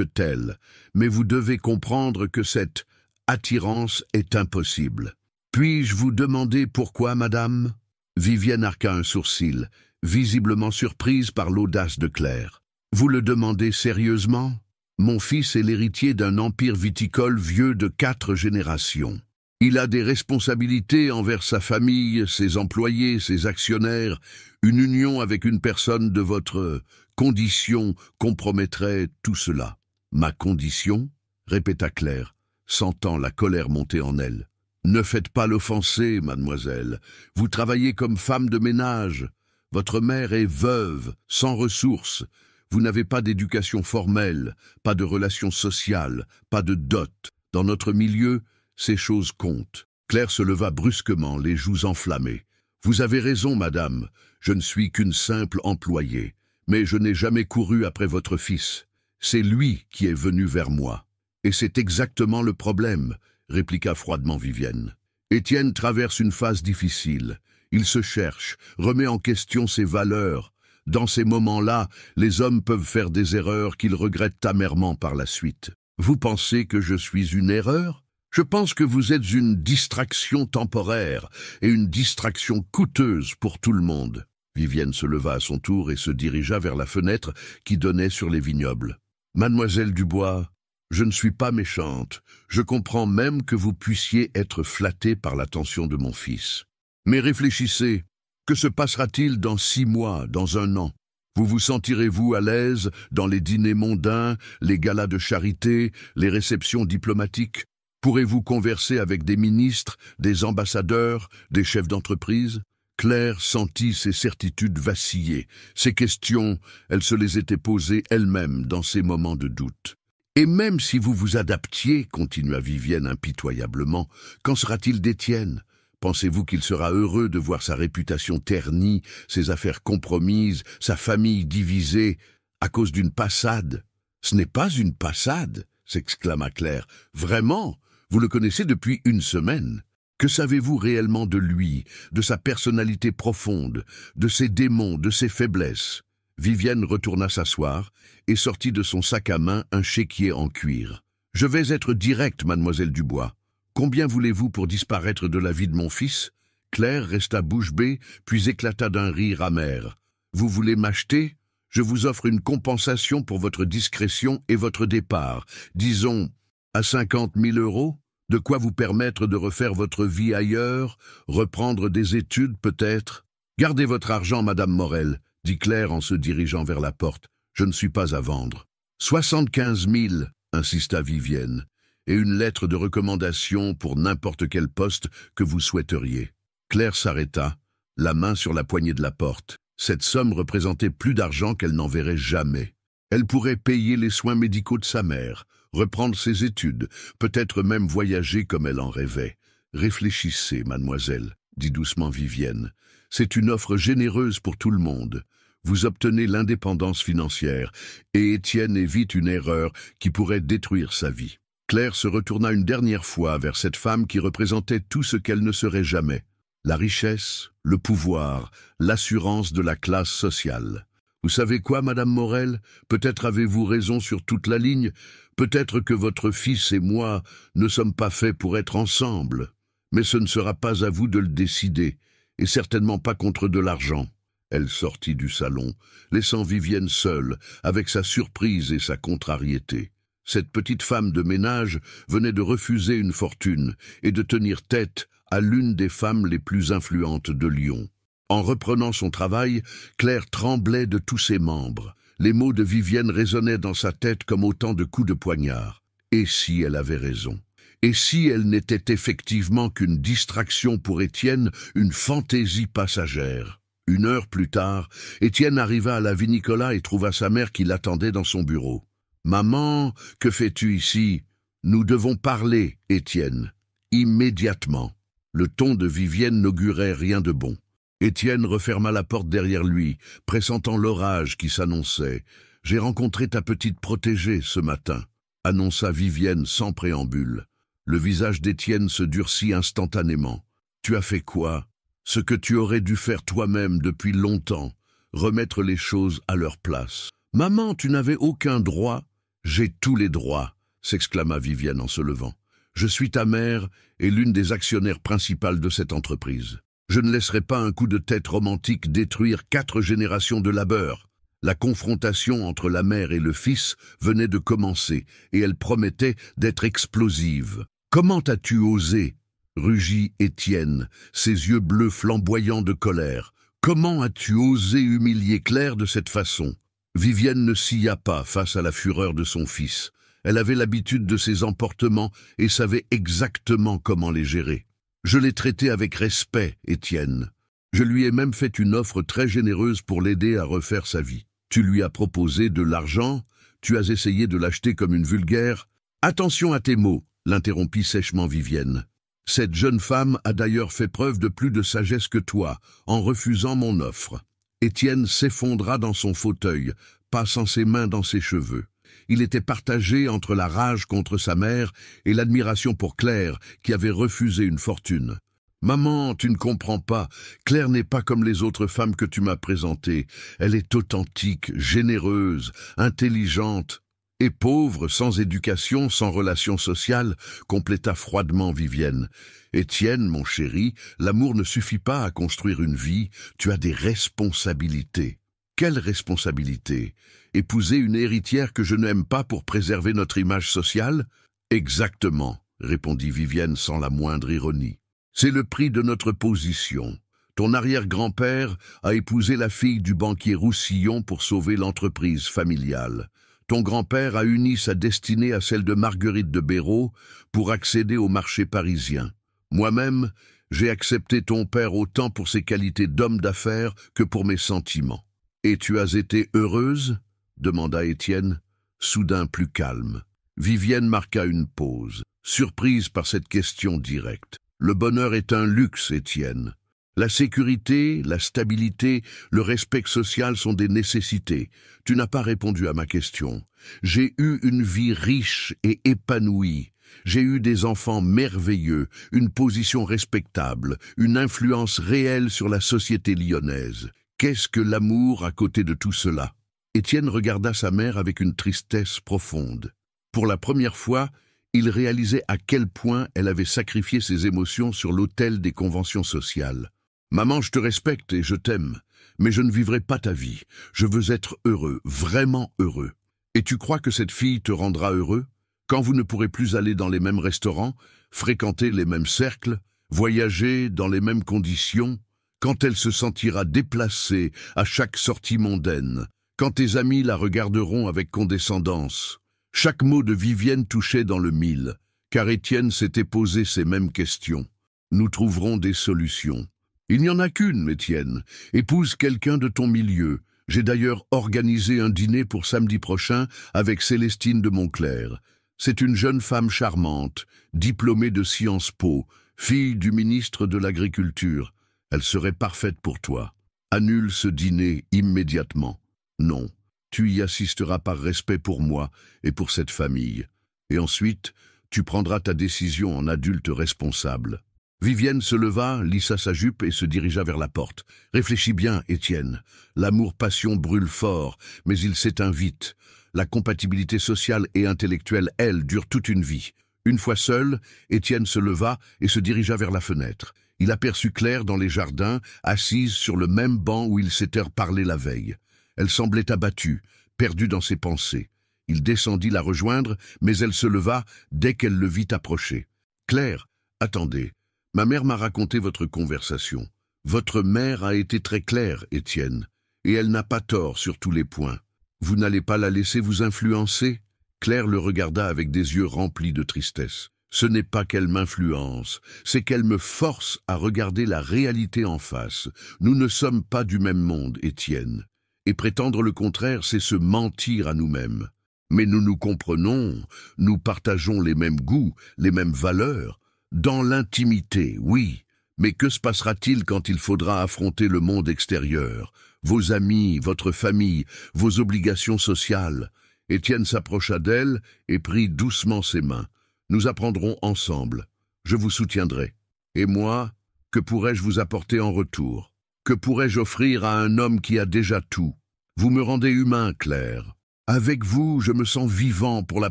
telle. Mais vous devez comprendre que cette attirance est impossible. Puis-je vous demander pourquoi, madame ?» Vivienne arqua un sourcil, visiblement surprise par l'audace de Claire. « Vous le demandez sérieusement ? Mon fils est l'héritier d'un empire viticole vieux de 4 générations. Il a des responsabilités envers sa famille, ses employés, ses actionnaires. Une union avec une personne de votre condition compromettrait tout cela. »« Ma condition ?» répéta Claire, sentant la colère monter en elle. « Ne faites pas l'offenser, mademoiselle. Vous travaillez comme femme de ménage. Votre mère est veuve, sans ressources. Vous n'avez pas d'éducation formelle, pas de relations sociales, pas de dot. Dans notre milieu, ces choses comptent. » Claire se leva brusquement, les joues enflammées. « Vous avez raison, madame. Je ne suis qu'une simple employée. Mais je n'ai jamais couru après votre fils. C'est lui qui est venu vers moi. » « Et c'est exactement le problème, » répliqua froidement Vivienne. « Étienne traverse une phase difficile. Il se cherche, remet en question ses valeurs. Dans ces moments-là, les hommes peuvent faire des erreurs qu'ils regrettent amèrement par la suite. Vous pensez que je suis une erreur ? Je pense que vous êtes une distraction temporaire et une distraction coûteuse pour tout le monde. » Vivienne se leva à son tour et se dirigea vers la fenêtre qui donnait sur les vignobles. « Mademoiselle Dubois, je ne suis pas méchante. Je comprends même que vous puissiez être flattée par l'attention de mon fils. Mais réfléchissez, que se passera-t-il dans 6 mois, dans 1 an ? Vous sentirez-vous à l'aise dans les dîners mondains, les galas de charité, les réceptions diplomatiques ? Pourrez-vous converser avec des ministres, des ambassadeurs, des chefs d'entreprise ? » Claire sentit ses certitudes vaciller. Ces questions, elle se les était posées elle-même dans ces moments de doute. « Et même si vous vous adaptiez, » continua Vivienne impitoyablement, « qu'en sera-t-il d'Étienne ? Pensez-vous qu'il sera heureux de voir sa réputation ternie, ses affaires compromises, sa famille divisée à cause d'une passade ? »« Ce n'est pas une passade !» s'exclama Claire. « Vraiment ? Vous le connaissez depuis 1 semaine. Que savez-vous réellement de lui, de sa personnalité profonde, de ses démons, de ses faiblesses ?» Vivienne retourna s'asseoir et sortit de son sac à main un chéquier en cuir. « Je vais être directe, mademoiselle Dubois. Combien voulez-vous pour disparaître de la vie de mon fils ?» Claire resta bouche bée, puis éclata d'un rire amer. Vous voulez m'acheter? Je vous offre une compensation pour votre discrétion et votre départ. Disons, à 50 000 €, de quoi vous permettre de refaire votre vie ailleurs, reprendre des études peut-être. Gardez votre argent, Madame Morel, dit Claire en se dirigeant vers la porte. Je ne suis pas à vendre. 75 000, insista Vivienne, et une lettre de recommandation pour n'importe quel poste que vous souhaiteriez. Claire s'arrêta, la main sur la poignée de la porte. Cette somme représentait plus d'argent qu'elle n'enverrait jamais. Elle pourrait payer les soins médicaux de sa mère, reprendre ses études, peut-être même voyager comme elle en rêvait. Réfléchissez, mademoiselle, dit doucement Vivienne. C'est une offre généreuse pour tout le monde. Vous obtenez l'indépendance financière, et Étienne évite une erreur qui pourrait détruire sa vie. Claire se retourna une dernière fois vers cette femme qui représentait tout ce qu'elle ne serait jamais. La richesse, le pouvoir, l'assurance de la classe sociale. Vous savez quoi, Madame Morel? Peut-être avez-vous raison sur toute la ligne, peut-être que votre fils et moi ne sommes pas faits pour être ensemble. Mais ce ne sera pas à vous de le décider, et certainement pas contre de l'argent. Elle sortit du salon, laissant Vivienne seule, avec sa surprise et sa contrariété. Cette petite femme de ménage venait de refuser une fortune et de tenir tête à l'une des femmes les plus influentes de Lyon. En reprenant son travail, Claire tremblait de tous ses membres. Les mots de Vivienne résonnaient dans sa tête comme autant de coups de poignard. Et si elle avait raison? Et si elle n'était effectivement qu'une distraction pour Étienne, une fantaisie passagère? 1 heure plus tard, Étienne arriva à la Vie-Nicolas et trouva sa mère qui l'attendait dans son bureau. « Maman, que fais-tu ici? Nous devons parler, Étienne. Immédiatement. » Le ton de Vivienne n'augurait rien de bon. Étienne referma la porte derrière lui, pressentant l'orage qui s'annonçait. « J'ai rencontré ta petite protégée ce matin », annonça Vivienne sans préambule. Le visage d'Étienne se durcit instantanément. « Tu as fait quoi? Ce que tu aurais dû faire toi-même depuis longtemps, remettre les choses à leur place. »« Maman, tu n'avais aucun droit. »« J'ai tous les droits, » s'exclama Vivienne en se levant. « Je suis ta mère et l'une des actionnaires principales de cette entreprise. Je ne laisserai pas un coup de tête romantique détruire 4 générations de labeur. » La confrontation entre la mère et le fils venait de commencer, et elle promettait d'être explosive. « Comment as-tu osé ?» rugit Étienne, ses yeux bleus flamboyants de colère. « Comment as-tu osé humilier Claire de cette façon ?» Vivienne ne scia pas face à la fureur de son fils. Elle avait l'habitude de ses emportements et savait exactement comment les gérer. « Je l'ai traité avec respect, Étienne. Je lui ai même fait une offre très généreuse pour l'aider à refaire sa vie. Tu lui as proposé de l'argent, tu as essayé de l'acheter comme une vulgaire. Attention à tes mots, l'interrompit sèchement Vivienne. Cette jeune femme a d'ailleurs fait preuve de plus de sagesse que toi, en refusant mon offre. » Étienne s'effondra dans son fauteuil, passant ses mains dans ses cheveux. Il était partagé entre la rage contre sa mère et l'admiration pour Claire, qui avait refusé une fortune. « Maman, tu ne comprends pas. Claire n'est pas comme les autres femmes que tu m'as présentées. Elle est authentique, généreuse, intelligente et pauvre, sans éducation, sans relations sociales, » compléta froidement Vivienne. « Étienne, mon chéri, l'amour ne suffit pas à construire une vie, tu as des responsabilités. » « Quelle responsabilité? Épouser une héritière que je n'aime pas pour préserver notre image sociale? » « Exactement, » répondit Vivienne sans la moindre ironie. « C'est le prix de notre position. Ton arrière-grand-père a épousé la fille du banquier Roussillon pour sauver l'entreprise familiale. Ton grand-père a uni sa destinée à celle de Marguerite de Béraud pour accéder au marché parisien. Moi-même, j'ai accepté ton père autant pour ses qualités d'homme d'affaires que pour mes sentiments. »« Et tu as été heureuse ?» demanda Étienne, soudain plus calme. Vivienne marqua une pause, surprise par cette question directe. « Le bonheur est un luxe, Étienne. La sécurité, la stabilité, le respect social sont des nécessités. Tu n'as pas répondu à ma question. J'ai eu une vie riche et épanouie. J'ai eu des enfants merveilleux, une position respectable, une influence réelle sur la société lyonnaise. Qu'est-ce que l'amour à côté de tout cela ?» Étienne regarda sa mère avec une tristesse profonde. Pour la première fois, il réalisait à quel point elle avait sacrifié ses émotions sur l'autel des conventions sociales. Maman, je te respecte et je t'aime, mais je ne vivrai pas ta vie. Je veux être heureux, vraiment heureux. Et tu crois que cette fille te rendra heureux? Quand vous ne pourrez plus aller dans les mêmes restaurants, fréquenter les mêmes cercles, voyager dans les mêmes conditions, quand elle se sentira déplacée à chaque sortie mondaine, quand tes amis la regarderont avec condescendance. Chaque mot de Vivienne touchait dans le mille, car Étienne s'était posé ces mêmes questions. Nous trouverons des solutions. Il n'y en a qu'une, Étienne. Épouse quelqu'un de ton milieu. J'ai d'ailleurs organisé un dîner pour samedi prochain avec Célestine de Montclair. C'est une jeune femme charmante, diplômée de Sciences Po, fille du ministre de l'Agriculture. Elle serait parfaite pour toi. Annule ce dîner immédiatement. Non, tu y assisteras par respect pour moi et pour cette famille. Et ensuite, tu prendras ta décision en adulte responsable. Vivienne se leva, lissa sa jupe et se dirigea vers la porte. Réfléchis bien, Étienne. L'amour-passion brûle fort, mais il s'éteint vite. La compatibilité sociale et intellectuelle, elle, dure toute une vie. Une fois seul, Étienne se leva et se dirigea vers la fenêtre. Il aperçut Claire dans les jardins, assise sur le même banc où ils s'étaient parlé la veille. Elle semblait abattue, perdue dans ses pensées. Il descendit la rejoindre, mais elle se leva dès qu'elle le vit approcher. « Claire, attendez. Ma mère m'a raconté votre conversation. Votre mère a été très claire, Étienne, et elle n'a pas tort sur tous les points. Vous n'allez pas la laisser vous influencer ?» Claire le regarda avec des yeux remplis de tristesse. « Ce n'est pas qu'elle m'influence, c'est qu'elle me force à regarder la réalité en face. Nous ne sommes pas du même monde, Étienne. Et prétendre le contraire, c'est se mentir à nous-mêmes. Mais nous nous comprenons, nous partageons les mêmes goûts, les mêmes valeurs. Dans l'intimité, oui, mais que se passera-t-il quand il faudra affronter le monde extérieur? Vos amis, votre famille, vos obligations sociales. » Étienne s'approcha d'elle et prit doucement ses mains. « Nous apprendrons ensemble. Je vous soutiendrai. Et moi, que pourrais-je vous apporter en retour? Que pourrais-je offrir à un homme qui a déjà tout? Vous me rendez humain, Claire. Avec vous, je me sens vivant pour la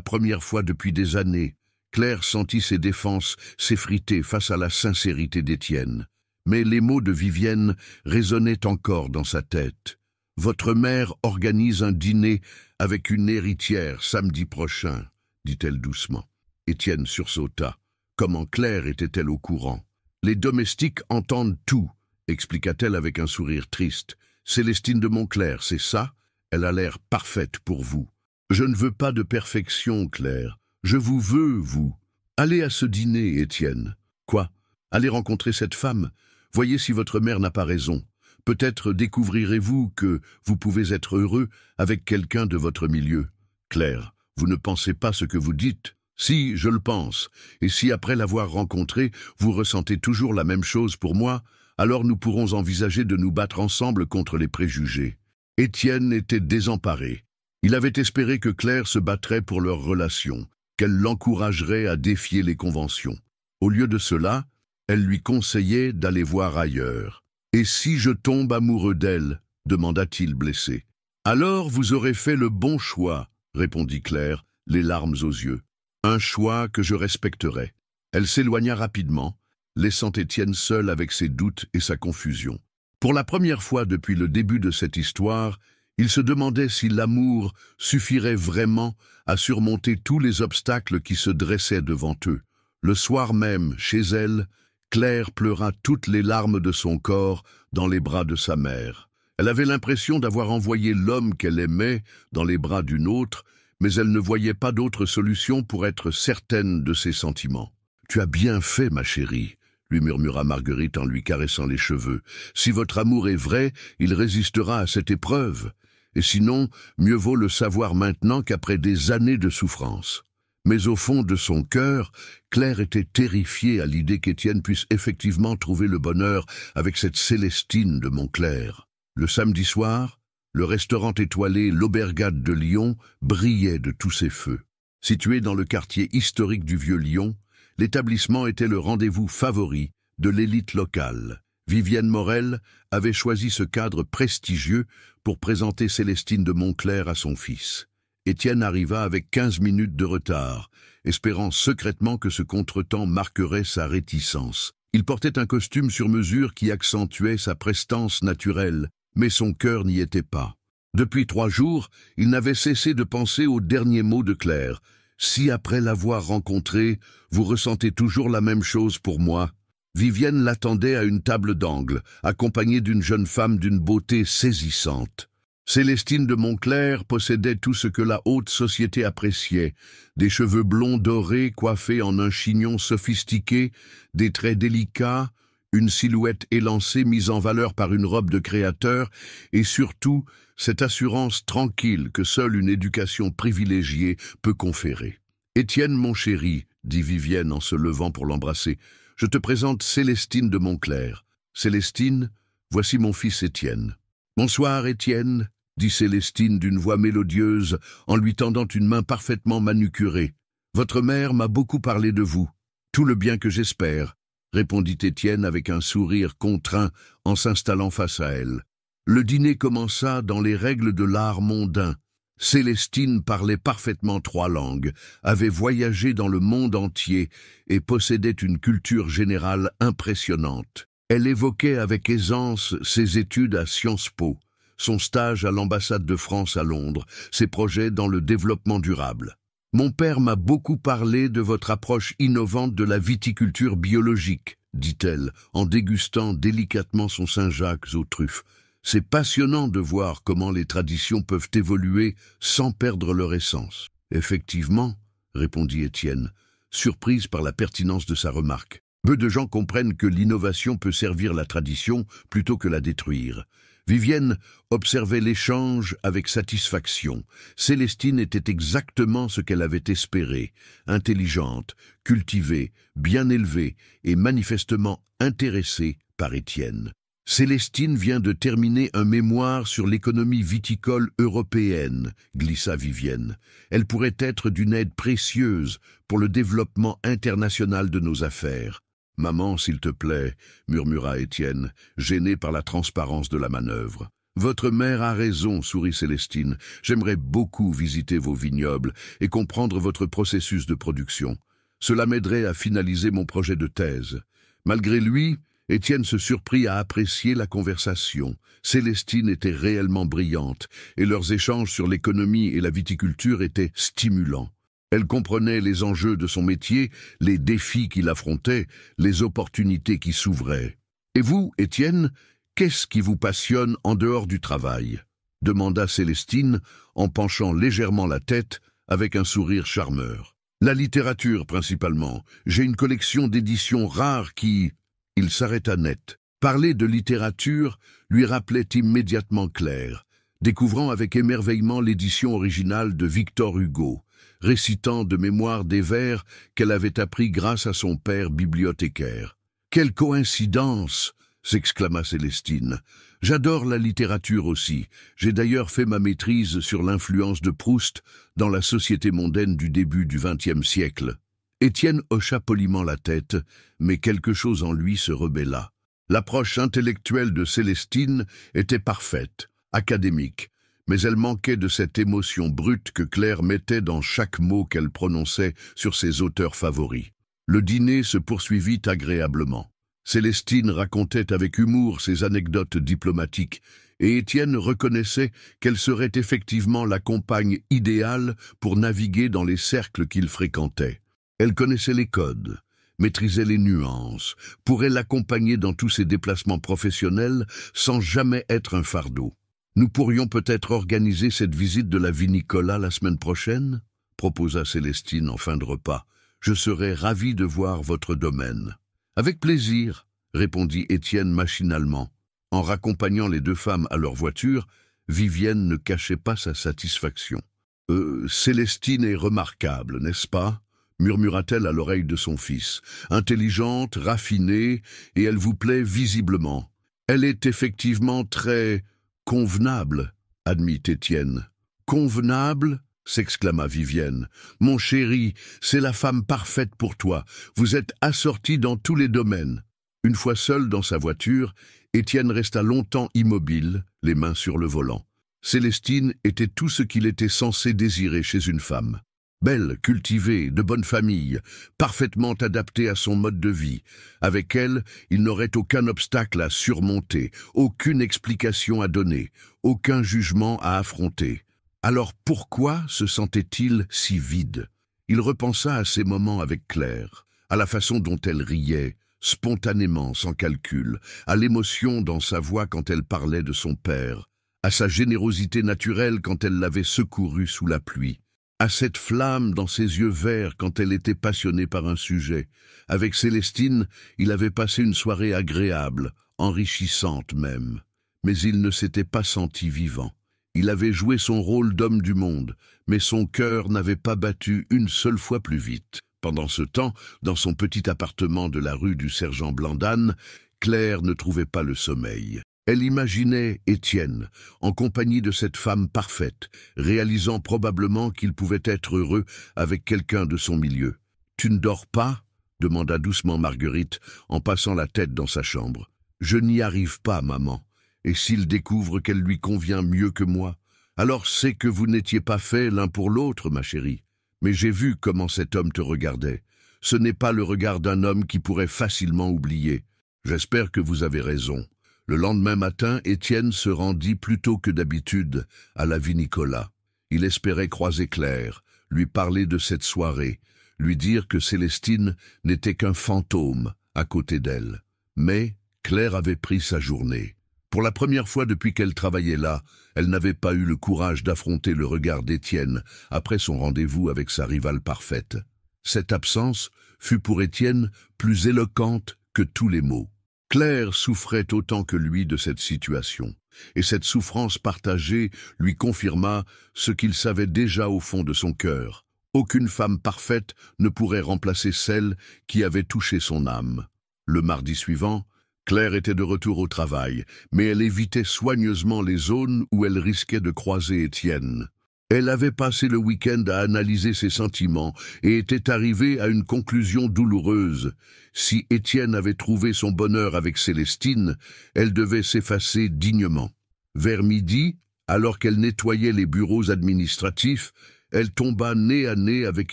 première fois depuis des années. » Claire sentit ses défenses s'effriter face à la sincérité d'Étienne. Mais les mots de Vivienne résonnaient encore dans sa tête. « Votre mère organise un dîner avec une héritière samedi prochain, » dit-elle doucement. Étienne sursauta. Comment Claire était-elle au courant? « Les domestiques entendent tout, » expliqua-t-elle avec un sourire triste. « Célestine de Montclair, c'est ça? Elle a l'air parfaite pour vous. »« Je ne veux pas de perfection, Claire. Je vous veux, vous. Allez à ce dîner, Étienne. » « Quoi? Allez rencontrer cette femme. Voyez si votre mère n'a pas raison. Peut-être découvrirez-vous que vous pouvez être heureux avec quelqu'un de votre milieu. » « Claire, vous ne pensez pas ce que vous dites? » « Si, je le pense. Et si après l'avoir rencontré, vous ressentez toujours la même chose pour moi, alors nous pourrons envisager de nous battre ensemble contre les préjugés. » Étienne était désemparé. Il avait espéré que Claire se battrait pour leur relation, qu'elle l'encouragerait à défier les conventions. Au lieu de cela, elle lui conseillait d'aller voir ailleurs. « Et si je tombe amoureux d'elle ?» demanda-t-il blessé. « Alors vous aurez fait le bon choix, » répondit Claire, les larmes aux yeux. « Un choix que je respecterai. » Elle s'éloigna rapidement, laissant Étienne seul avec ses doutes et sa confusion. Pour la première fois depuis le début de cette histoire, il se demandait si l'amour suffirait vraiment à surmonter tous les obstacles qui se dressaient devant eux. Le soir même, chez elle, Claire pleura toutes les larmes de son corps dans les bras de sa mère. Elle avait l'impression d'avoir envoyé l'homme qu'elle aimait dans les bras d'une autre, mais elle ne voyait pas d'autre solution pour être certaine de ses sentiments. « Tu as bien fait, ma chérie, » lui murmura Marguerite en lui caressant les cheveux. « Si votre amour est vrai, il résistera à cette épreuve. Et sinon, mieux vaut le savoir maintenant qu'après des années de souffrance. » Mais au fond de son cœur, Claire était terrifiée à l'idée qu'Étienne puisse effectivement trouver le bonheur avec cette Célestine de Montclair. Le samedi soir, le restaurant étoilé L'Aubergade de Lyon brillait de tous ses feux. Situé dans le quartier historique du Vieux-Lyon, l'établissement était le rendez-vous favori de l'élite locale. Vivienne Morel avait choisi ce cadre prestigieux pour présenter Célestine de Montclair à son fils. Étienne arriva avec 15 minutes de retard, espérant secrètement que ce contretemps marquerait sa réticence. Il portait un costume sur mesure qui accentuait sa prestance naturelle, mais son cœur n'y était pas. Depuis 3 jours, il n'avait cessé de penser aux derniers mots de Claire. « Si après l'avoir rencontrée, vous ressentez toujours la même chose pour moi ?» Vivienne l'attendait à une table d'angle, accompagnée d'une jeune femme d'une beauté saisissante. Célestine de Montclair possédait tout ce que la haute société appréciait, des cheveux blonds dorés coiffés en un chignon sophistiqué, des traits délicats, une silhouette élancée mise en valeur par une robe de créateur, et surtout cette assurance tranquille que seule une éducation privilégiée peut conférer. « Étienne, mon chéri, » dit Vivienne en se levant pour l'embrasser, « je te présente Célestine de Montclair. Célestine, voici mon fils Étienne. »« Bonsoir, Étienne, » dit Célestine d'une voix mélodieuse en lui tendant une main parfaitement manucurée. « Votre mère m'a beaucoup parlé de vous. Tout le bien que j'espère, » répondit Étienne avec un sourire contraint en s'installant face à elle. Le dîner commença dans les règles de l'art mondain. Célestine parlait parfaitement 3 langues, avait voyagé dans le monde entier et possédait une culture générale impressionnante. Elle évoquait avec aisance ses études à Sciences Po, son stage à l'ambassade de France à Londres, ses projets dans le développement durable. « Mon père m'a beaucoup parlé de votre approche innovante de la viticulture biologique, » dit-elle, en dégustant délicatement son Saint-Jacques aux truffes. « C'est passionnant de voir comment les traditions peuvent évoluer sans perdre leur essence. »« Effectivement, » répondit Étienne, surprise par la pertinence de sa remarque. Peu de gens comprennent que l'innovation peut servir la tradition plutôt que la détruire. Vivienne observait l'échange avec satisfaction. Célestine était exactement ce qu'elle avait espéré, intelligente, cultivée, bien élevée et manifestement intéressée par Étienne. Célestine vient de terminer un mémoire sur l'économie viticole européenne, glissa Vivienne. Elle pourrait être d'une aide précieuse pour le développement international de nos affaires. « Maman, s'il te plaît, » murmura Étienne, gêné par la transparence de la manœuvre. « Votre mère a raison, » sourit Célestine. « J'aimerais beaucoup visiter vos vignobles et comprendre votre processus de production. Cela m'aiderait à finaliser mon projet de thèse. » Malgré lui, Étienne se surprit à apprécier la conversation. Célestine était réellement brillante, et leurs échanges sur l'économie et la viticulture étaient stimulants. Elle comprenait les enjeux de son métier, les défis qu'il affrontait, les opportunités qui s'ouvraient. « Et vous, Étienne, qu'est-ce qui vous passionne en dehors du travail ?» demanda Célestine en penchant légèrement la tête avec un sourire charmeur. « La littérature, principalement. J'ai une collection d'éditions rares qui... » Il s'arrêta net. Parler de littérature lui rappelait immédiatement Claire, découvrant avec émerveillement l'édition originale de Victor Hugo, récitant de mémoire des vers qu'elle avait appris grâce à son père bibliothécaire. « Quelle coïncidence !» s'exclama Célestine. « J'adore la littérature aussi. J'ai d'ailleurs fait ma maîtrise sur l'influence de Proust dans la société mondaine du début du XXe siècle. » Étienne hocha poliment la tête, mais quelque chose en lui se rebella. L'approche intellectuelle de Célestine était parfaite, académique, mais elle manquait de cette émotion brute que Claire mettait dans chaque mot qu'elle prononçait sur ses auteurs favoris. Le dîner se poursuivit agréablement. Célestine racontait avec humour ses anecdotes diplomatiques, et Étienne reconnaissait qu'elle serait effectivement la compagne idéale pour naviguer dans les cercles qu'il fréquentait. Elle connaissait les codes, maîtrisait les nuances, pourrait l'accompagner dans tous ses déplacements professionnels sans jamais être un fardeau. « Nous pourrions peut-être organiser cette visite de la vinicola la semaine prochaine ?» proposa Célestine en fin de repas. « Je serais ravi de voir votre domaine. »« Avec plaisir », répondit Étienne machinalement. En raccompagnant les 2 femmes à leur voiture, Vivienne ne cachait pas sa satisfaction. « Célestine est remarquable, n'est-ce pas ?» murmura-t-elle à l'oreille de son fils. « Intelligente, raffinée, et elle vous plaît visiblement. Elle est effectivement très convenable, » admit Étienne. « Convenable ?» s'exclama Vivienne. « Mon chéri, c'est la femme parfaite pour toi. Vous êtes assortis dans tous les domaines. » Une fois seul dans sa voiture, Étienne resta longtemps immobile, les mains sur le volant. Célestine était tout ce qu'il était censé désirer chez une femme. Belle, cultivée, de bonne famille, parfaitement adaptée à son mode de vie. Avec elle, il n'aurait aucun obstacle à surmonter, aucune explication à donner, aucun jugement à affronter. Alors pourquoi se sentait-il si vide? Il repensa à ces moments avec Claire, à la façon dont elle riait, spontanément, sans calcul, à l'émotion dans sa voix quand elle parlait de son père, à sa générosité naturelle quand elle l'avait secouru sous la pluie, à cette flamme dans ses yeux verts quand elle était passionnée par un sujet. Avec Célestine, il avait passé une soirée agréable, enrichissante même. Mais il ne s'était pas senti vivant. Il avait joué son rôle d'homme du monde, mais son cœur n'avait pas battu une seule fois plus vite. Pendant ce temps, dans son petit appartement de la rue du Sergent Blandane, Claire ne trouvait pas le sommeil. Elle imaginait Étienne, en compagnie de cette femme parfaite, réalisant probablement qu'il pouvait être heureux avec quelqu'un de son milieu. « Tu ne dors pas ?» demanda doucement Marguerite, en passant la tête dans sa chambre. « Je n'y arrive pas, maman. Et s'il découvre qu'elle lui convient mieux que moi, alors c'est que vous n'étiez pas faits l'un pour l'autre, ma chérie. Mais j'ai vu comment cet homme te regardait. Ce n'est pas le regard d'un homme qui pourrait facilement oublier. J'espère que vous avez raison. » Le lendemain matin, Étienne se rendit plus tôt que d'habitude à la Vinicola. Il espérait croiser Claire, lui parler de cette soirée, lui dire que Célestine n'était qu'un fantôme à côté d'elle. Mais Claire avait pris sa journée. Pour la première fois depuis qu'elle travaillait là, elle n'avait pas eu le courage d'affronter le regard d'Étienne après son rendez-vous avec sa rivale parfaite. Cette absence fut pour Étienne plus éloquente que tous les mots. Claire souffrait autant que lui de cette situation, et cette souffrance partagée lui confirma ce qu'il savait déjà au fond de son cœur. Aucune femme parfaite ne pourrait remplacer celle qui avait touché son âme. Le mardi suivant, Claire était de retour au travail, mais elle évitait soigneusement les zones où elle risquait de croiser Étienne. Elle avait passé le week-end à analyser ses sentiments et était arrivée à une conclusion douloureuse. Si Étienne avait trouvé son bonheur avec Célestine, elle devait s'effacer dignement. Vers midi, alors qu'elle nettoyait les bureaux administratifs, elle tomba nez à nez avec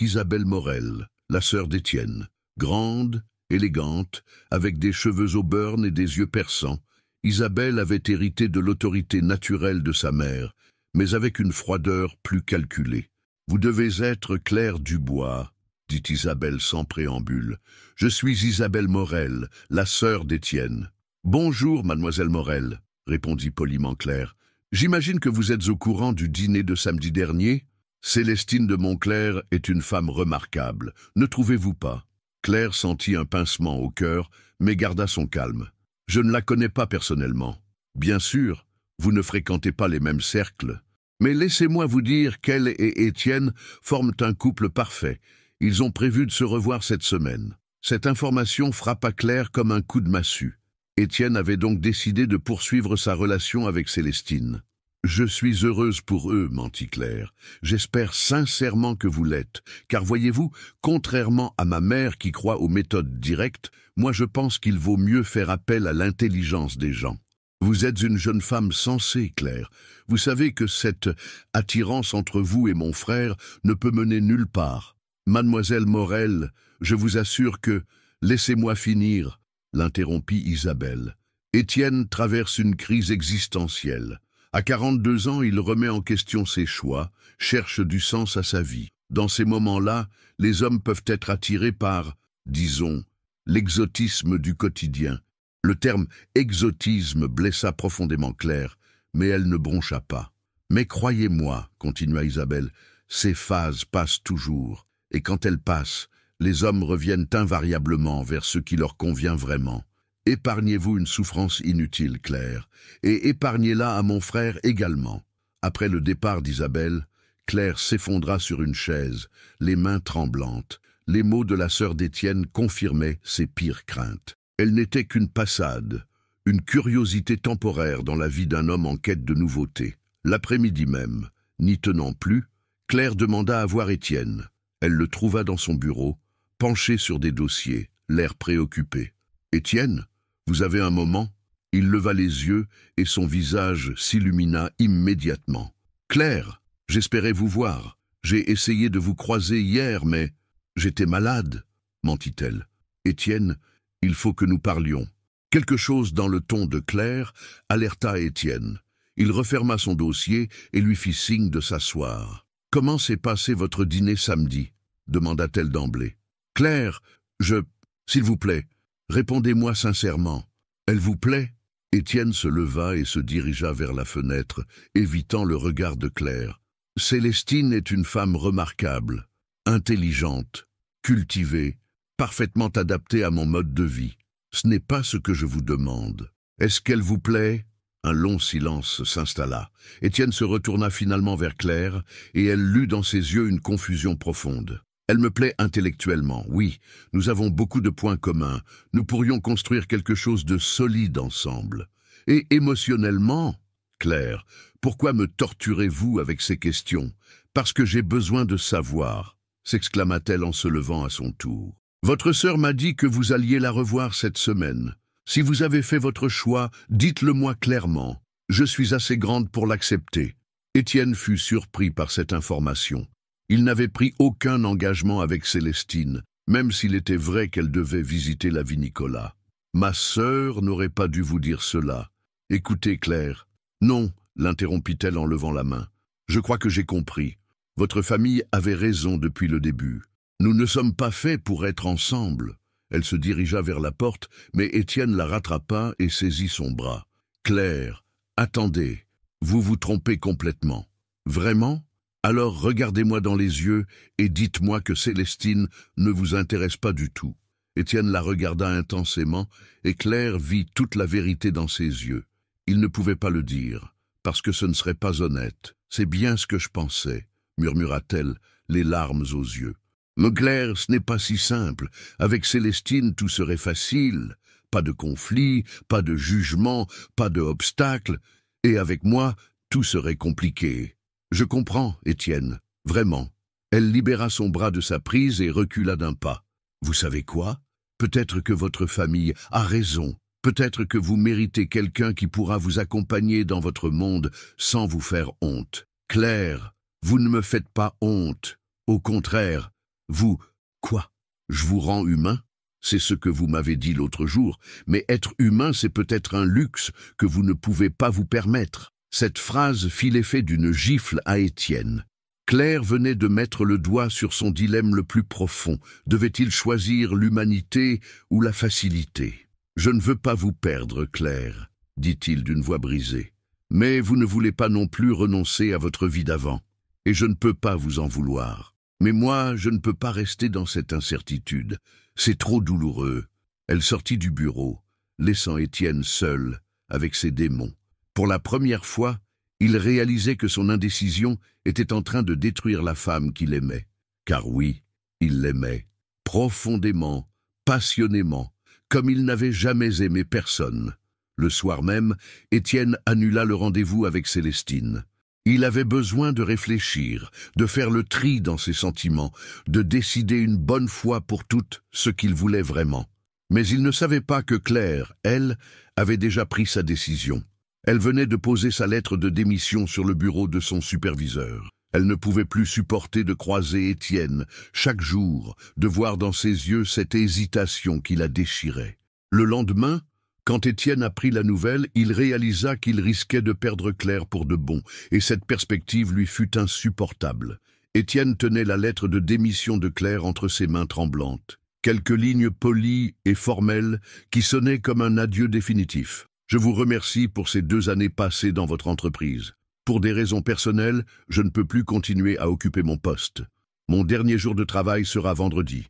Isabelle Morel, la sœur d'Étienne. Grande, élégante, avec des cheveux au burn et des yeux perçants, Isabelle avait hérité de l'autorité naturelle de sa mère, mais avec une froideur plus calculée. « Vous devez être Claire Dubois », dit Isabelle sans préambule. « Je suis Isabelle Morel, la sœur d'Étienne. »« Bonjour, mademoiselle Morel », répondit poliment Claire. « J'imagine que vous êtes au courant du dîner de samedi dernier ? Célestine de Montclair est une femme remarquable, ne trouvez-vous pas ?» Claire sentit un pincement au cœur, mais garda son calme. « Je ne la connais pas personnellement. Bien sûr, vous ne fréquentez pas les mêmes cercles. Mais laissez-moi vous dire qu'elle et Étienne forment un couple parfait. Ils ont prévu de se revoir cette semaine. » Cette information frappa Claire comme un coup de massue. Étienne avait donc décidé de poursuivre sa relation avec Célestine. « Je suis heureuse pour eux, mentit Claire. J'espère sincèrement que vous l'êtes, car voyez-vous, contrairement à ma mère qui croit aux méthodes directes, moi je pense qu'il vaut mieux faire appel à l'intelligence des gens. Vous êtes une jeune femme sensée, Claire. Vous savez que cette attirance entre vous et mon frère ne peut mener nulle part. Mademoiselle Morel, je vous assure que... Laissez-moi finir, l'interrompit Isabelle. Étienne traverse une crise existentielle. À 42 ans, il remet en question ses choix, cherche du sens à sa vie. Dans ces moments-là, les hommes peuvent être attirés par, disons, l'exotisme du quotidien. Le terme « exotisme » blessa profondément Claire, mais elle ne broncha pas. « Mais croyez-moi, » continua Isabelle, « ces phases passent toujours, et quand elles passent, les hommes reviennent invariablement vers ce qui leur convient vraiment. Épargnez-vous une souffrance inutile, Claire, et épargnez-la à mon frère également. » Après le départ d'Isabelle, Claire s'effondra sur une chaise, les mains tremblantes. Les mots de la sœur d'Étienne confirmaient ses pires craintes. Elle n'était qu'une passade, une curiosité temporaire dans la vie d'un homme en quête de nouveautés. L'après-midi même, n'y tenant plus, Claire demanda à voir Étienne. Elle le trouva dans son bureau, penché sur des dossiers, l'air préoccupé. « Étienne, vous avez un moment ?» Il leva les yeux et son visage s'illumina immédiatement. « Claire, j'espérais vous voir. J'ai essayé de vous croiser hier, mais j'étais malade, mentit-elle. Étienne, il faut que nous parlions. Quelque chose dans le ton de Claire alerta Étienne. Il referma son dossier et lui fit signe de s'asseoir. « Comment s'est passé votre dîner samedi ?» demanda-t-elle d'emblée. « Claire, s'il vous plaît, répondez-moi sincèrement. Elle vous plaît ?» Étienne se leva et se dirigea vers la fenêtre, évitant le regard de Claire. « Célestine est une femme remarquable, intelligente, cultivée, parfaitement adaptée à mon mode de vie. Ce n'est pas ce que je vous demande. Est-ce qu'elle vous plaît ?» Un long silence s'installa. Étienne se retourna finalement vers Claire, et elle lut dans ses yeux une confusion profonde. « Elle me plaît intellectuellement, oui. Nous avons beaucoup de points communs. Nous pourrions construire quelque chose de solide ensemble. Et émotionnellement, Claire, pourquoi me torturez-vous avec ces questions? Parce que j'ai besoin de savoir, s'exclama-t-elle en se levant à son tour. Votre sœur m'a dit que vous alliez la revoir cette semaine. Si vous avez fait votre choix, dites-le-moi clairement. Je suis assez grande pour l'accepter. » Étienne fut surpris par cette information. Il n'avait pris aucun engagement avec Célestine, même s'il était vrai qu'elle devait visiter la vie Nicolas. « Ma sœur n'aurait pas dû vous dire cela. Écoutez, Claire. »« Non, » l'interrompit-elle en levant la main. « Je crois que j'ai compris. Votre famille avait raison depuis le début. Nous ne sommes pas faits pour être ensemble. » Elle se dirigea vers la porte, mais Étienne la rattrapa et saisit son bras. « Claire, attendez, vous vous trompez complètement. Vraiment? Alors regardez-moi dans les yeux et dites-moi que Célestine ne vous intéresse pas du tout. » Étienne la regarda intensément et Claire vit toute la vérité dans ses yeux. Il ne pouvait pas le dire, parce que ce ne serait pas honnête. « C'est bien ce que je pensais, » murmura-t-elle, les larmes aux yeux. Mais Claire, ce n'est pas si simple. Avec Célestine, tout serait facile. Pas de conflit, pas de jugement, pas de obstacle. Et avec moi, tout serait compliqué. Je comprends, Étienne, vraiment. Elle libéra son bras de sa prise et recula d'un pas. Vous savez quoi? Peut-être que votre famille a raison. Peut-être que vous méritez quelqu'un qui pourra vous accompagner dans votre monde sans vous faire honte. Claire, vous ne me faites pas honte. Au contraire, vous, quoi? Je vous rends humain? C'est ce que vous m'avez dit l'autre jour, mais être humain, c'est peut-être un luxe que vous ne pouvez pas vous permettre. Cette phrase fit l'effet d'une gifle à Étienne. Claire venait de mettre le doigt sur son dilemme le plus profond. Devait-il choisir l'humanité ou la facilité? « Je ne veux pas vous perdre, Claire, » dit-il d'une voix brisée. « Mais vous ne voulez pas non plus renoncer à votre vie d'avant, et je ne peux pas vous en vouloir. Mais moi, je ne peux pas rester dans cette incertitude. C'est trop douloureux. » Elle sortit du bureau, laissant Étienne seul avec ses démons. Pour la première fois, il réalisait que son indécision était en train de détruire la femme qu'il aimait. Car oui, il l'aimait, profondément, passionnément, comme il n'avait jamais aimé personne. Le soir même, Étienne annula le rendez-vous avec Célestine. Il avait besoin de réfléchir, de faire le tri dans ses sentiments, de décider une bonne fois pour toutes ce qu'il voulait vraiment. Mais il ne savait pas que Claire, elle, avait déjà pris sa décision. Elle venait de poser sa lettre de démission sur le bureau de son superviseur. Elle ne pouvait plus supporter de croiser Étienne chaque jour, de voir dans ses yeux cette hésitation qui la déchirait. Le lendemain, quand Étienne apprit la nouvelle, il réalisa qu'il risquait de perdre Claire pour de bon, et cette perspective lui fut insupportable. Étienne tenait la lettre de démission de Claire entre ses mains tremblantes. Quelques lignes polies et formelles qui sonnaient comme un adieu définitif. « Je vous remercie pour ces 2 années passées dans votre entreprise. Pour des raisons personnelles, je ne peux plus continuer à occuper mon poste. Mon dernier jour de travail sera vendredi. »«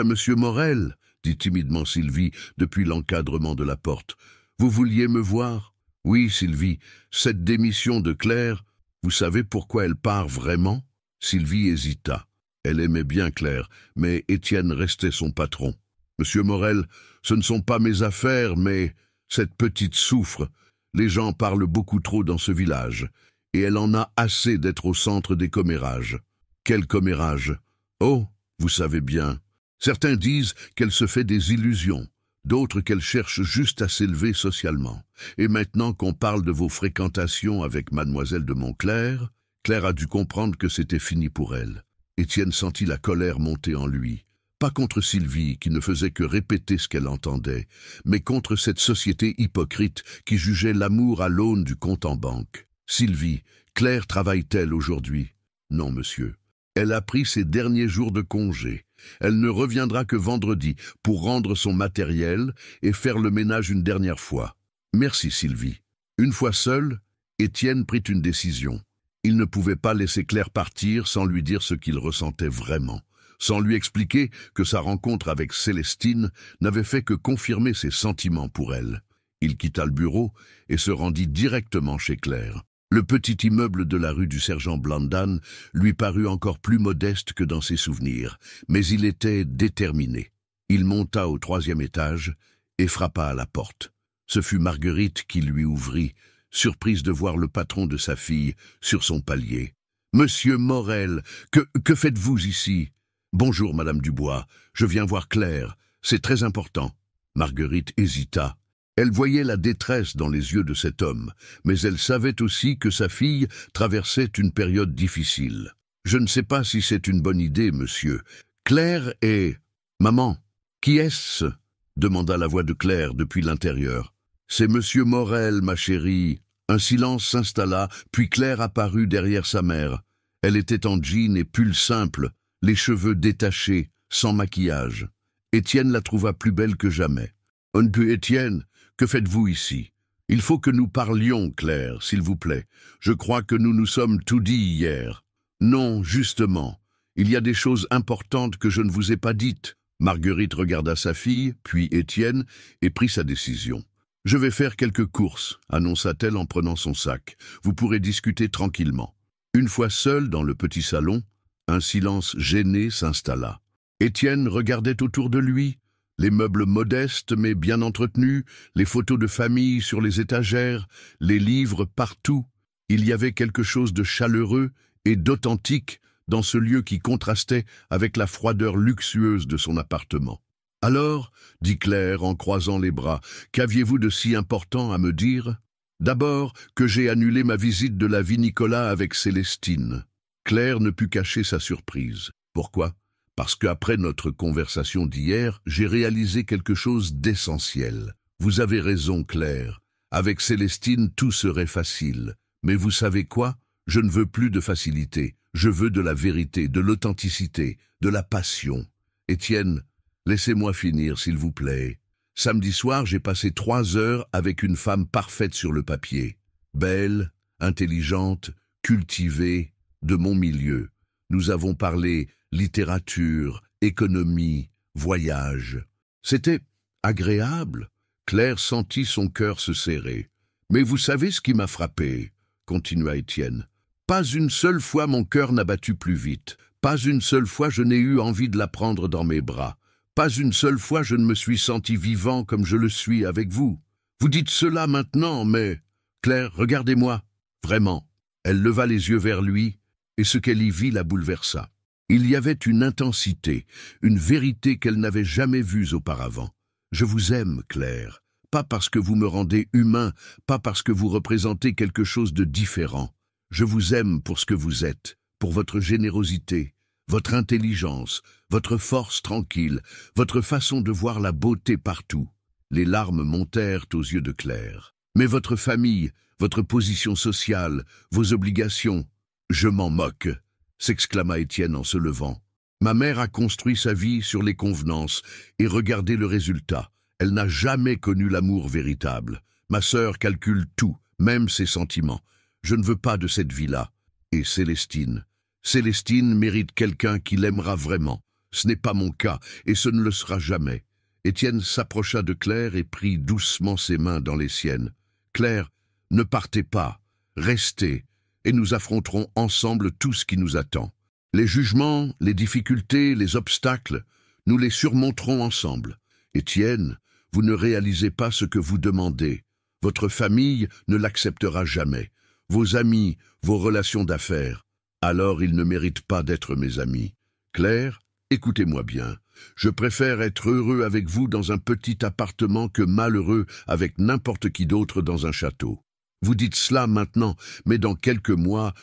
Monsieur Morel ?» dit timidement Sylvie depuis l'encadrement de la porte. « Vous vouliez me voir ?»« Oui, Sylvie, cette démission de Claire, vous savez pourquoi elle part vraiment ?» Sylvie hésita. Elle aimait bien Claire, mais Étienne restait son patron. « Monsieur Morel, ce ne sont pas mes affaires, mais cette petite souffre. Les gens parlent beaucoup trop dans ce village, et elle en a assez d'être au centre des commérages. » « Quel commérage ? » ?»« Oh, vous savez bien. Certains disent qu'elle se fait des illusions, d'autres qu'elle cherche juste à s'élever socialement. Et maintenant qu'on parle de vos fréquentations avec mademoiselle de Montclair, Claire a dû comprendre que c'était fini pour elle. Étienne sentit la colère monter en lui. Pas contre Sylvie, qui ne faisait que répéter ce qu'elle entendait, mais contre cette société hypocrite qui jugeait l'amour à l'aune du compte en banque. Sylvie, Claire travaille-t-elle aujourd'hui? Non, monsieur. Elle a pris ses derniers jours de congé. Elle ne reviendra que vendredi pour rendre son matériel et faire le ménage une dernière fois. Merci, Sylvie. Une fois seul, Étienne prit une décision. Il ne pouvait pas laisser Claire partir sans lui dire ce qu'il ressentait vraiment, sans lui expliquer que sa rencontre avec Célestine n'avait fait que confirmer ses sentiments pour elle. Il quitta le bureau et se rendit directement chez Claire. Le petit immeuble de la rue du Sergent Blandan lui parut encore plus modeste que dans ses souvenirs, mais il était déterminé. Il monta au 3e étage et frappa à la porte. Ce fut Marguerite qui lui ouvrit, surprise de voir le patron de sa fille sur son palier. « Monsieur Morel, que faites-vous ici ?»« Bonjour, Madame Dubois, je viens voir Claire, c'est très important. » Marguerite hésita. Elle voyait la détresse dans les yeux de cet homme, mais elle savait aussi que sa fille traversait une période difficile. « Je ne sais pas si c'est une bonne idée, monsieur. Claire est... »« Maman, qui est-ce » demanda la voix de Claire depuis l'intérieur. « C'est monsieur Morel, ma chérie. » Un silence s'installa, puis Claire apparut derrière sa mère. Elle était en jean et pull simple, les cheveux détachés, sans maquillage. Étienne la trouva plus belle que jamais. « Étienne, que faites-vous ici? Il faut que nous parlions, Claire, s'il vous plaît. Je crois que nous nous sommes tout dit hier. »« Non, justement. Il y a des choses importantes que je ne vous ai pas dites. » Marguerite regarda sa fille, puis Étienne, et prit sa décision. « Je vais faire quelques courses, » annonça-t-elle en prenant son sac. « Vous pourrez discuter tranquillement. » Une fois seule dans le petit salon, un silence gêné s'installa. Étienne regardait autour de lui, les meubles modestes mais bien entretenus, les photos de famille sur les étagères, les livres partout. Il y avait quelque chose de chaleureux et d'authentique dans ce lieu qui contrastait avec la froideur luxueuse de son appartement. « Alors, dit Claire en croisant les bras, qu'aviez-vous de si important à me dire ? » « D'abord, que j'ai annulé ma visite de la vie Nicolas avec Célestine. » Claire ne put cacher sa surprise. « Pourquoi ? Parce qu'après notre conversation d'hier, j'ai réalisé quelque chose d'essentiel. Vous avez raison, Claire. Avec Célestine, tout serait facile. Mais vous savez quoi ? Je ne veux plus de facilité. Je veux de la vérité, de l'authenticité, de la passion. Étienne, laissez-moi finir, s'il vous plaît. Samedi soir, j'ai passé 3 heures avec une femme parfaite sur le papier. Belle, intelligente, cultivée, de mon milieu. Nous avons parlé littérature, économie, voyage. C'était agréable. Claire sentit son cœur se serrer. « Mais vous savez ce qui m'a frappé ?» continua Étienne. « Pas une seule fois mon cœur n'a battu plus vite. Pas une seule fois je n'ai eu envie de la prendre dans mes bras. Pas une seule fois je ne me suis senti vivant comme je le suis avec vous. Vous dites cela maintenant, mais... Claire, regardez-moi. Vraiment. » Elle leva les yeux vers lui, et ce qu'elle y vit la bouleversa. Il y avait une intensité, une vérité qu'elle n'avait jamais vue auparavant. « Je vous aime, Claire. Pas parce que vous me rendez humain, pas parce que vous représentez quelque chose de différent. Je vous aime pour ce que vous êtes, pour votre générosité, votre intelligence, votre force tranquille, votre façon de voir la beauté partout. » Les larmes montèrent aux yeux de Claire. « Mais votre famille, votre position sociale, vos obligations, je m'en moque, » s'exclama Étienne en se levant. « Ma mère a construit sa vie sur les convenances et regardez le résultat. Elle n'a jamais connu l'amour véritable. Ma sœur calcule tout, même ses sentiments. Je ne veux pas de cette vie-là. Et Célestine. Célestine mérite quelqu'un qui l'aimera vraiment. Ce n'est pas mon cas, et ce ne le sera jamais. » Étienne s'approcha de Claire et prit doucement ses mains dans les siennes. « Claire, ne partez pas, restez, et nous affronterons ensemble tout ce qui nous attend. Les jugements, les difficultés, les obstacles, nous les surmonterons ensemble. Étienne, vous ne réalisez pas ce que vous demandez. Votre famille ne l'acceptera jamais. Vos amis, vos relations d'affaires. Alors ils ne méritent pas d'être mes amis. Claire, écoutez-moi bien. Je préfère être heureux avec vous dans un petit appartement que malheureux avec n'importe qui d'autre dans un château. Vous dites cela maintenant, mais dans quelques mois,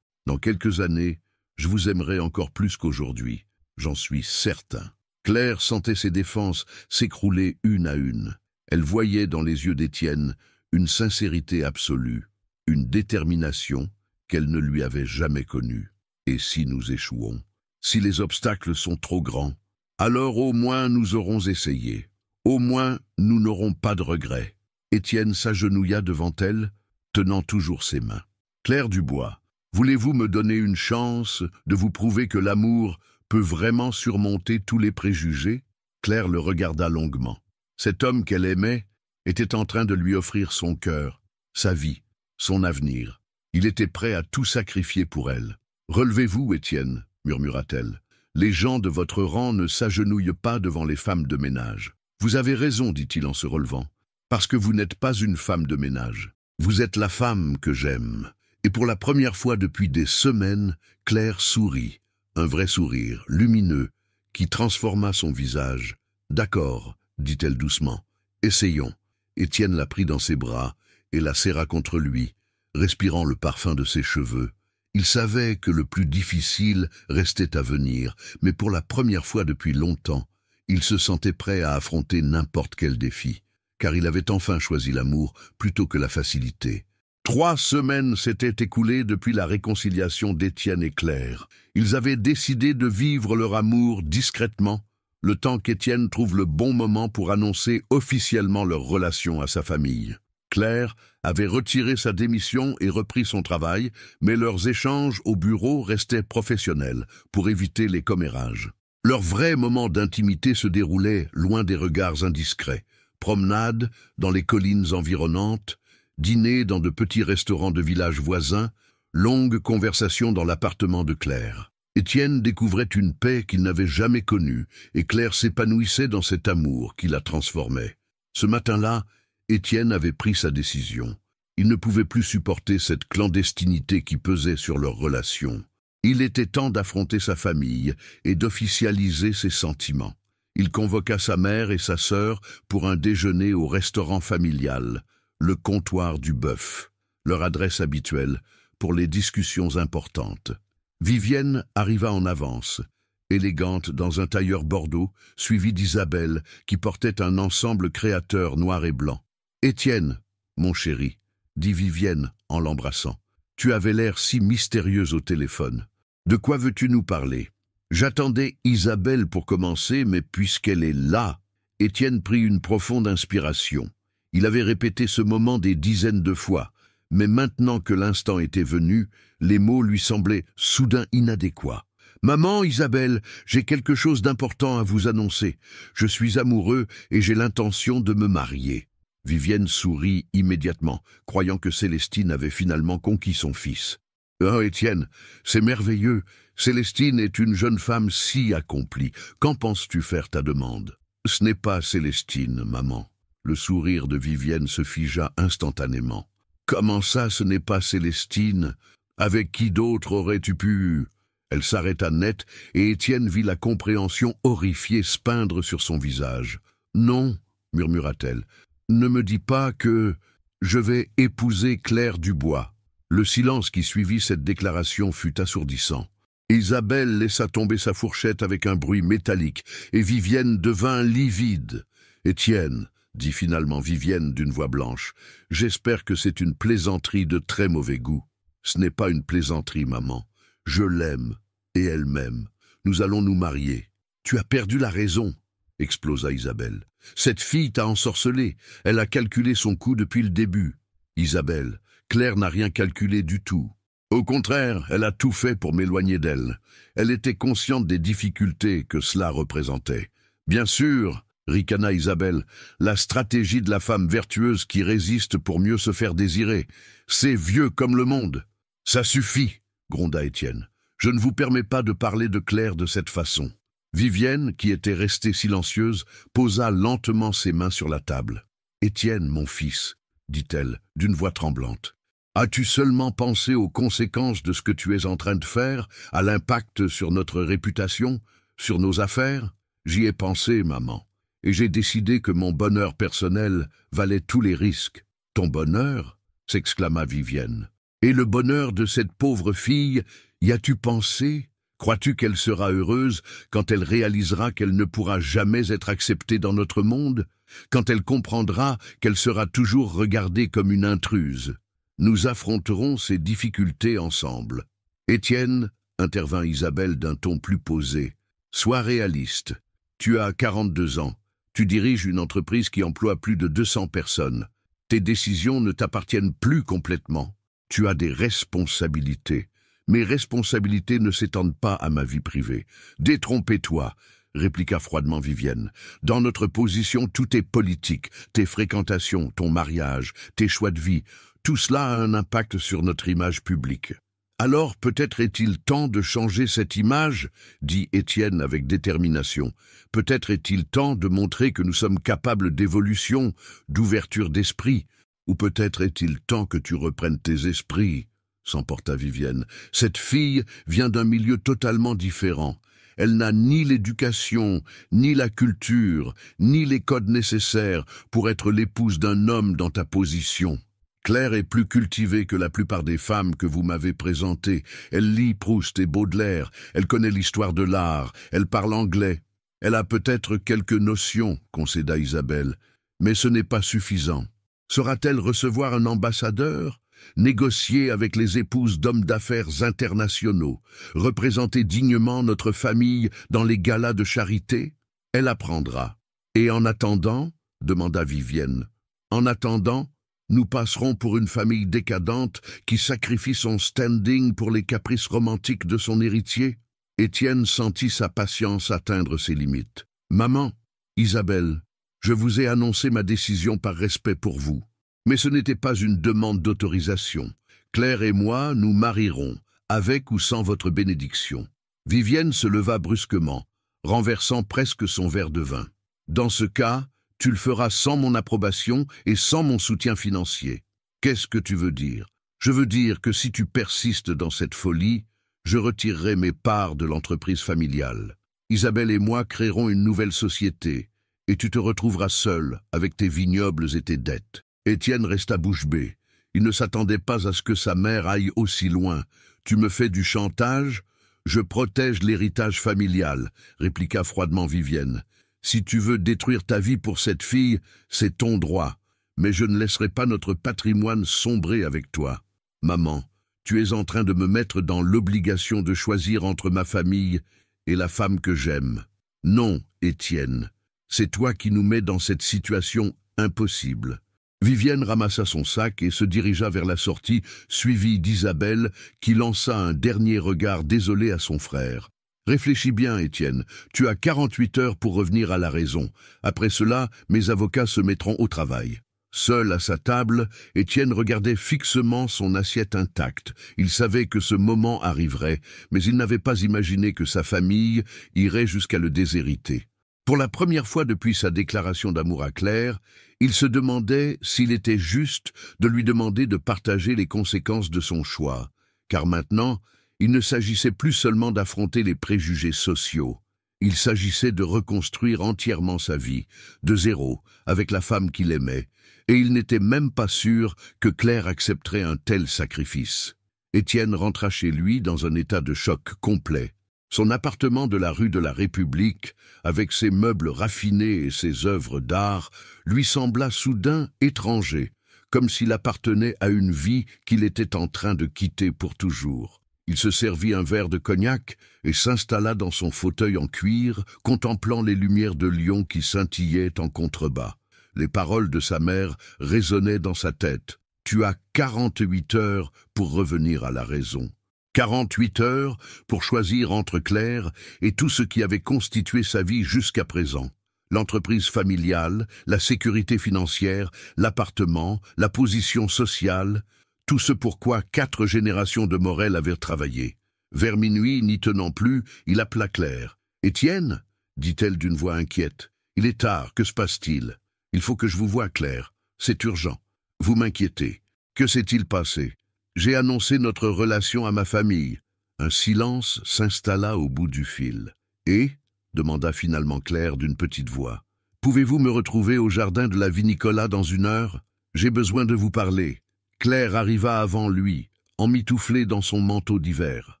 dans quelques années, je vous aimerai encore plus qu'aujourd'hui, j'en suis certain. Claire sentait ses défenses s'écrouler une à une. Elle voyait dans les yeux d'Étienne une sincérité absolue, une détermination qu'elle ne lui avait jamais connue. Et si nous échouons, si les obstacles sont trop grands, alors au moins nous aurons essayé. Au moins nous n'aurons pas de regrets. Étienne s'agenouilla devant elle, tenant toujours ses mains. Claire Dubois, voulez-vous me donner une chance de vous prouver que l'amour peut vraiment surmonter tous les préjugés? Claire le regarda longuement. Cet homme qu'elle aimait était en train de lui offrir son cœur, sa vie, son avenir. Il était prêt à tout sacrifier pour elle. « Relevez-vous, Étienne, murmura-t-elle. Les gens de votre rang ne s'agenouillent pas devant les femmes de ménage. Vous avez raison, dit-il en se relevant, parce que vous n'êtes pas une femme de ménage. Vous êtes la femme que j'aime. » Et pour la première fois depuis des semaines, Claire sourit, un vrai sourire, lumineux, qui transforma son visage. « D'accord, dit-elle doucement. Essayons. » Étienne la prit dans ses bras et la serra contre lui, respirant le parfum de ses cheveux. Il savait que le plus difficile restait à venir, mais pour la première fois depuis longtemps, il se sentait prêt à affronter n'importe quel défi, car il avait enfin choisi l'amour plutôt que la facilité. 3 semaines s'étaient écoulées depuis la réconciliation d'Étienne et Claire. Ils avaient décidé de vivre leur amour discrètement, le temps qu'Étienne trouve le bon moment pour annoncer officiellement leur relation à sa famille. Claire avait retiré sa démission et repris son travail, mais leurs échanges au bureau restaient professionnels pour éviter les commérages. Leur vrai moment d'intimité se déroulait loin des regards indiscrets. Promenades dans les collines environnantes, dîner dans de petits restaurants de villages voisins, longues conversations dans l'appartement de Claire. Étienne découvrait une paix qu'il n'avait jamais connue, et Claire s'épanouissait dans cet amour qui la transformait. Ce matin-là, Étienne avait pris sa décision. Il ne pouvait plus supporter cette clandestinité qui pesait sur leur relation. Il était temps d'affronter sa famille et d'officialiser ses sentiments. Il convoqua sa mère et sa sœur pour un déjeuner au restaurant familial, le comptoir du Bœuf, leur adresse habituelle pour les discussions importantes. Vivienne arriva en avance, élégante dans un tailleur bordeaux, suivie d'Isabelle, qui portait un ensemble créateur noir et blanc. « Étienne, mon chéri, » dit Vivienne en l'embrassant, « tu avais l'air si mystérieuse au téléphone. De quoi veux-tu nous parler ?» J'attendais Isabelle pour commencer, mais puisqu'elle est là, Étienne prit une profonde inspiration. Il avait répété ce moment des dizaines de fois, mais maintenant que l'instant était venu, les mots lui semblaient soudain inadéquats. « Maman, Isabelle, j'ai quelque chose d'important à vous annoncer. Je suis amoureux et j'ai l'intention de me marier. » Vivienne sourit immédiatement, croyant que Célestine avait finalement conquis son fils. « Oh, Étienne, c'est merveilleux. Célestine est une jeune femme si accomplie. Qu'en penses-tu faire ta demande ?»« Ce n'est pas Célestine, maman. » Le sourire de Vivienne se figea instantanément. « Comment ça, ce n'est pas Célestine? Avec qui d'autre aurais-tu pu... » Elle s'arrêta net et Étienne vit la compréhension horrifiée se peindre sur son visage. « Non, » murmura-t-elle, « ne me dis pas que je vais épouser Claire Dubois. » Le silence qui suivit cette déclaration fut assourdissant. Isabelle laissa tomber sa fourchette avec un bruit métallique et Vivienne devint livide. « Étienne, » dit finalement Vivienne d'une voix blanche, « j'espère que c'est une plaisanterie de très mauvais goût. »« Ce n'est pas une plaisanterie, maman. Je l'aime, et elle m'aime. Nous allons nous marier. »« Tu as perdu la raison, » explosa Isabelle. « Cette fille t'a ensorcelé. Elle a calculé son coup depuis le début. » « Isabelle, Claire n'a rien calculé du tout. Au contraire, elle a tout fait pour m'éloigner d'elle. Elle était consciente des difficultés que cela représentait. Bien sûr, ricana Isabelle, la stratégie de la femme vertueuse qui résiste pour mieux se faire désirer. C'est vieux comme le monde. Ça suffit, gronda Étienne. Je ne vous permets pas de parler de Claire de cette façon. Vivienne, qui était restée silencieuse, posa lentement ses mains sur la table. Étienne, mon fils, dit-elle, d'une voix tremblante. As-tu seulement pensé aux conséquences de ce que tu es en train de faire, à l'impact sur notre réputation, sur nos affaires? J'y ai pensé, maman, et j'ai décidé que mon bonheur personnel valait tous les risques. Ton bonheur? s'exclama Vivienne. Et le bonheur de cette pauvre fille, y as-tu pensé? Crois-tu qu'elle sera heureuse quand elle réalisera qu'elle ne pourra jamais être acceptée dans notre monde? Quand elle comprendra qu'elle sera toujours regardée comme une intruse? Nous affronterons ces difficultés ensemble. Étienne, intervint Isabelle d'un ton plus posé, sois réaliste. Tu as 42 ans. Tu diriges une entreprise qui emploie plus de 200 personnes. Tes décisions ne t'appartiennent plus complètement. Tu as des responsabilités. Mes responsabilités ne s'étendent pas à ma vie privée. Détrompez-toi, répliqua froidement Vivienne. Dans notre position, tout est politique. Tes fréquentations, ton mariage, tes choix de vie, tout cela a un impact sur notre image publique. Alors peut-être est-il temps de changer cette image, dit Étienne avec détermination. Peut-être est-il temps de montrer que nous sommes capables d'évolution, d'ouverture d'esprit. Ou peut-être est-il temps que tu reprennes tes esprits, s'emporta Vivienne. Cette fille vient d'un milieu totalement différent. Elle n'a ni l'éducation, ni la culture, ni les codes nécessaires pour être l'épouse d'un homme dans ta position. Claire est plus cultivée que la plupart des femmes que vous m'avez présentées. Elle lit Proust et Baudelaire, elle connaît l'histoire de l'art, elle parle anglais. Elle a peut-être quelques notions, concéda Isabelle, mais ce n'est pas suffisant. Saura-t-elle recevoir un ambassadeur, négocier avec les épouses d'hommes d'affaires internationaux, représenter dignement notre famille dans les galas de charité? Elle apprendra. Et en attendant, demanda Vivienne, en attendant, nous passerons pour une famille décadente qui sacrifie son standing pour les caprices romantiques de son héritier? Étienne sentit sa patience atteindre ses limites. « Maman, Isabelle, je vous ai annoncé ma décision par respect pour vous. Mais ce n'était pas une demande d'autorisation. Claire et moi nous marierons, avec ou sans votre bénédiction. » Vivienne se leva brusquement, renversant presque son verre de vin. « Dans ce cas, tu le feras sans mon approbation et sans mon soutien financier. Qu'est-ce que tu veux dire? Je veux dire que si tu persistes dans cette folie, je retirerai mes parts de l'entreprise familiale. Isabelle et moi créerons une nouvelle société, et tu te retrouveras seul avec tes vignobles et tes dettes. » Étienne resta bouche bée. Il ne s'attendait pas à ce que sa mère aille aussi loin. « Tu me fais du chantage? Je protège l'héritage familial, » répliqua froidement Vivienne. « Si tu veux détruire ta vie pour cette fille, c'est ton droit. Mais je ne laisserai pas notre patrimoine sombrer avec toi. Maman, tu es en train de me mettre dans l'obligation de choisir entre ma famille et la femme que j'aime. Non, Étienne, c'est toi qui nous mets dans cette situation impossible. » Vivienne ramassa son sac et se dirigea vers la sortie, suivie d'Isabelle, qui lança un dernier regard désolé à son frère. « Réfléchis bien, Étienne, tu as 48 heures pour revenir à la raison. Après cela, mes avocats se mettront au travail. » Seul à sa table, Étienne regardait fixement son assiette intacte. Il savait que ce moment arriverait, mais il n'avait pas imaginé que sa famille irait jusqu'à le déshériter. Pour la première fois depuis sa déclaration d'amour à Claire, il se demandait s'il était juste de lui demander de partager les conséquences de son choix, car maintenant, il ne s'agissait plus seulement d'affronter les préjugés sociaux. Il s'agissait de reconstruire entièrement sa vie, de zéro, avec la femme qu'il aimait, et il n'était même pas sûr que Claire accepterait un tel sacrifice. Étienne rentra chez lui dans un état de choc complet. Son appartement de la rue de la République, avec ses meubles raffinés et ses œuvres d'art, lui sembla soudain étranger, comme s'il appartenait à une vie qu'il était en train de quitter pour toujours. Il se servit un verre de cognac et s'installa dans son fauteuil en cuir, contemplant les lumières de Lyon qui scintillaient en contrebas. Les paroles de sa mère résonnaient dans sa tête. « Tu as 48 heures pour revenir à la raison. » 48 heures pour choisir entre Claire et tout ce qui avait constitué sa vie jusqu'à présent. L'entreprise familiale, la sécurité financière, l'appartement, la position sociale, tout ce pour quoi 4 générations de Morel avaient travaillé. Vers minuit, n'y tenant plus, il appela Claire. « Étienne » dit-elle d'une voix inquiète. « Il est tard, que se passe-t-il? Il faut que je vous voie, Claire. C'est urgent. Vous m'inquiétez. Que s'est-il passé? J'ai annoncé notre relation à ma famille. » Un silence s'installa au bout du fil. « Et » demanda finalement Claire d'une petite voix. « Pouvez-vous me retrouver au jardin de la Vinicola dans 1 heure? J'ai besoin de vous parler. » Claire arriva avant lui, emmitouflée dans son manteau d'hiver.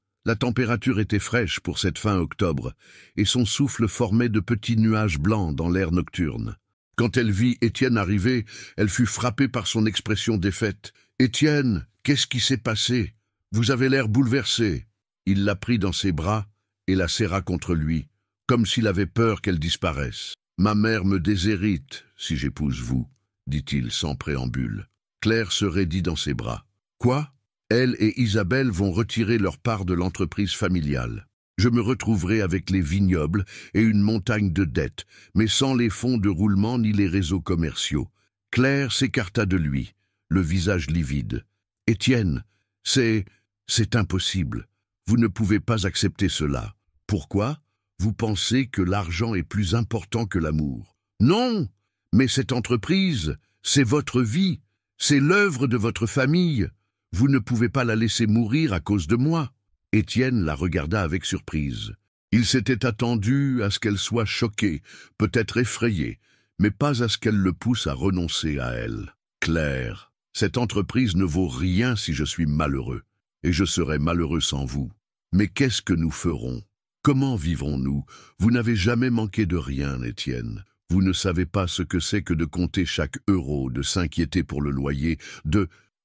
La température était fraîche pour cette fin octobre, et son souffle formait de petits nuages blancs dans l'air nocturne. Quand elle vit Étienne arriver, elle fut frappée par son expression défaite. « Étienne, qu'est-ce qui s'est passé? Vous avez l'air bouleversé. » Il la prit dans ses bras et la serra contre lui, comme s'il avait peur qu'elle disparaisse. « Ma mère me déshérite, si j'épouse vous, » dit-il sans préambule. Claire se raidit dans ses bras. « Quoi? Elle et Isabelle vont retirer leur part de l'entreprise familiale. Je me retrouverai avec les vignobles et une montagne de dettes, mais sans les fonds de roulement ni les réseaux commerciaux. » Claire s'écarta de lui, le visage livide. « Étienne, c'est impossible. Vous ne pouvez pas accepter cela. Pourquoi? Vous pensez que l'argent est plus important que l'amour. Non, mais cette entreprise, c'est votre vie, c'est l'œuvre de votre famille. Vous ne pouvez pas la laisser mourir à cause de moi. » Étienne la regarda avec surprise. Il s'était attendu à ce qu'elle soit choquée, peut-être effrayée, mais pas à ce qu'elle le pousse à renoncer à elle. « Claire, cette entreprise ne vaut rien si je suis malheureux, et je serai malheureux sans vous. Mais qu'est-ce que nous ferons? Comment vivrons-nous? Vous n'avez jamais manqué de rien, Étienne. Vous ne savez pas ce que c'est que de compter chaque euro, de s'inquiéter pour le loyer,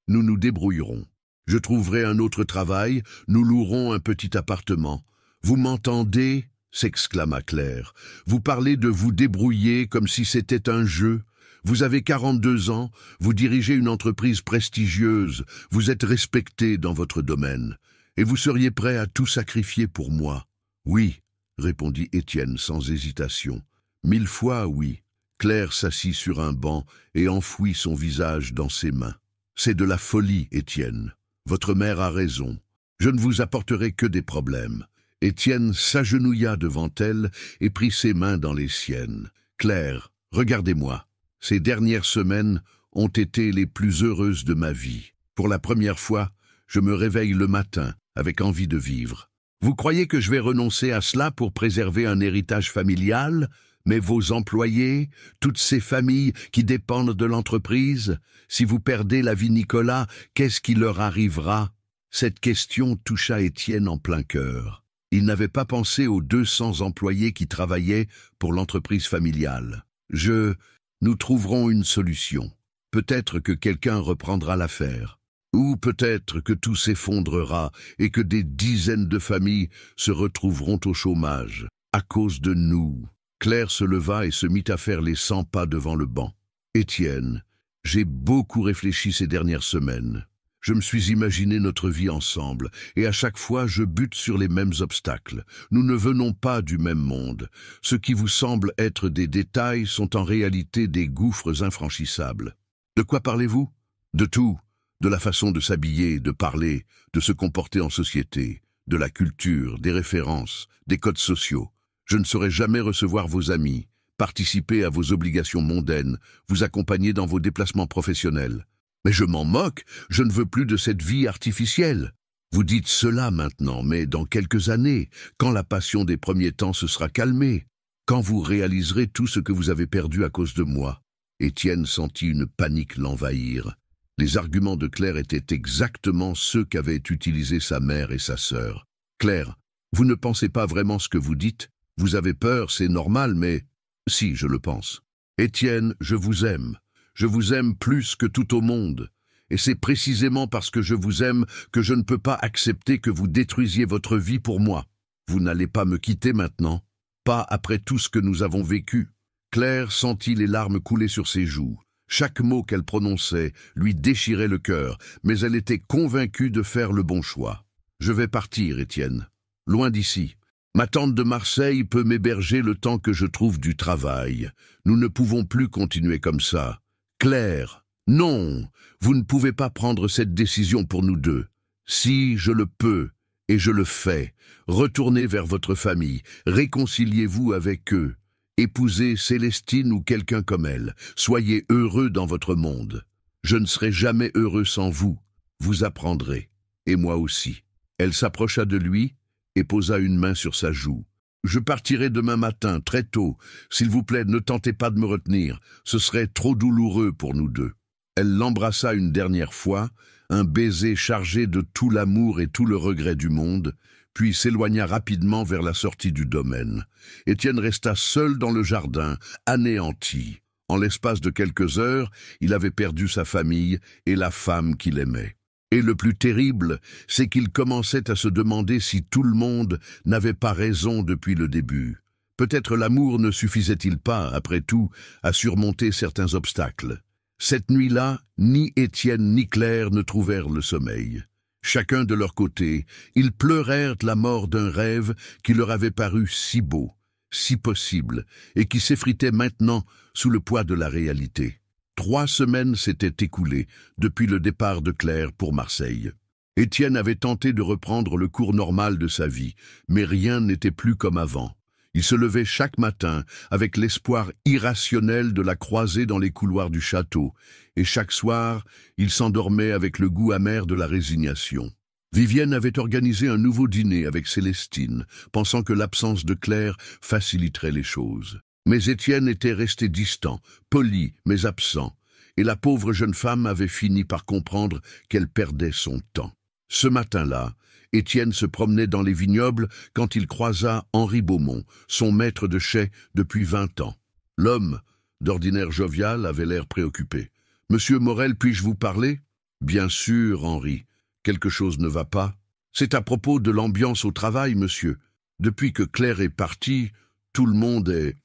Nous nous débrouillerons. Je trouverai un autre travail, nous louerons un petit appartement. Vous m'entendez? S'exclama Claire. Vous parlez de vous débrouiller comme si c'était un jeu. Vous avez 42 ans, vous dirigez une entreprise prestigieuse, vous êtes respecté dans votre domaine, et vous seriez prêt à tout sacrifier pour moi. Oui, répondit Étienne sans hésitation. 1000 fois oui. Claire s'assit sur un banc et enfouit son visage dans ses mains. C'est de la folie, Étienne. Votre mère a raison. Je ne vous apporterai que des problèmes. Étienne s'agenouilla devant elle et prit ses mains dans les siennes. Claire, regardez-moi. Ces dernières semaines ont été les plus heureuses de ma vie. Pour la première fois, je me réveille le matin avec envie de vivre. Vous croyez que je vais renoncer à cela pour préserver un héritage familial ? Mais vos employés, toutes ces familles qui dépendent de l'entreprise, si vous perdez la vie Nicolas, qu'est-ce qui leur arrivera? Cette question toucha Étienne en plein cœur. Il n'avait pas pensé aux 200 employés qui travaillaient pour l'entreprise familiale. Nous trouverons une solution. Peut-être que quelqu'un reprendra l'affaire. Ou peut-être que tout s'effondrera et que des dizaines de familles se retrouveront au chômage, à cause de nous. Claire se leva et se mit à faire les 100 pas devant le banc. « Étienne, j'ai beaucoup réfléchi ces dernières semaines. Je me suis imaginé notre vie ensemble, et à chaque fois je bute sur les mêmes obstacles. Nous ne venons pas du même monde. Ce qui vous semble être des détails sont en réalité des gouffres infranchissables. De quoi parlez-vous? De tout. De la façon de s'habiller, de parler, de se comporter en société, de la culture, des références, des codes sociaux. Je ne saurais jamais recevoir vos amis, participer à vos obligations mondaines, vous accompagner dans vos déplacements professionnels. Mais je m'en moque, je ne veux plus de cette vie artificielle. Vous dites cela maintenant, mais dans quelques années, quand la passion des premiers temps se sera calmée, quand vous réaliserez tout ce que vous avez perdu à cause de moi. » Étienne sentit une panique l'envahir. Les arguments de Claire étaient exactement ceux qu'avaient utilisés sa mère et sa sœur. « Claire, vous ne pensez pas vraiment ce que vous dites? Vous avez peur, c'est normal, mais... Si, je le pense. Étienne, je vous aime. Je vous aime plus que tout au monde. Et c'est précisément parce que je vous aime que je ne peux pas accepter que vous détruisiez votre vie pour moi. Vous n'allez pas me quitter maintenant. Pas après tout ce que nous avons vécu. » Claire sentit les larmes couler sur ses joues. Chaque mot qu'elle prononçait lui déchirait le cœur, mais elle était convaincue de faire le bon choix. « Je vais partir, Étienne. Loin d'ici. Ma tante de Marseille peut m'héberger le temps que je trouve du travail. Nous ne pouvons plus continuer comme ça. Claire, non, vous ne pouvez pas prendre cette décision pour nous deux. Si, je le peux, et je le fais. Retournez vers votre famille, réconciliez-vous avec eux. Épousez Célestine ou quelqu'un comme elle. Soyez heureux dans votre monde. Je ne serai jamais heureux sans vous. Vous apprendrez. Et moi aussi. » Elle s'approcha de lui et posa une main sur sa joue. « Je partirai demain matin, très tôt. S'il vous plaît, ne tentez pas de me retenir. Ce serait trop douloureux pour nous deux. » Elle l'embrassa une dernière fois, un baiser chargé de tout l'amour et tout le regret du monde, puis s'éloigna rapidement vers la sortie du domaine. Étienne resta seul dans le jardin, anéanti. En l'espace de quelques heures, il avait perdu sa famille et la femme qu'il aimait. Et le plus terrible, c'est qu'il commençait à se demander si tout le monde n'avait pas raison depuis le début. Peut-être l'amour ne suffisait-il pas, après tout, à surmonter certains obstacles. Cette nuit-là, ni Étienne ni Claire ne trouvèrent le sommeil. Chacun de leur côté, ils pleurèrent la mort d'un rêve qui leur avait paru si beau, si possible, et qui s'effritait maintenant sous le poids de la réalité. 3 semaines s'étaient écoulées depuis le départ de Claire pour Marseille. Étienne avait tenté de reprendre le cours normal de sa vie, mais rien n'était plus comme avant. Il se levait chaque matin avec l'espoir irrationnel de la croiser dans les couloirs du château, et chaque soir, il s'endormait avec le goût amer de la résignation. Vivienne avait organisé un nouveau dîner avec Célestine, pensant que l'absence de Claire faciliterait les choses. Mais Étienne était resté distant, poli mais absent, et la pauvre jeune femme avait fini par comprendre qu'elle perdait son temps. Ce matin-là, Étienne se promenait dans les vignobles quand il croisa Henri Beaumont, son maître de chais depuis 20 ans. L'homme, d'ordinaire jovial, avait l'air préoccupé. « Monsieur Morel, puis-je vous parler ?»« Bien sûr, Henri. Quelque chose ne va pas. C'est à propos de l'ambiance au travail, monsieur. Depuis que Claire est partie, tout le monde est,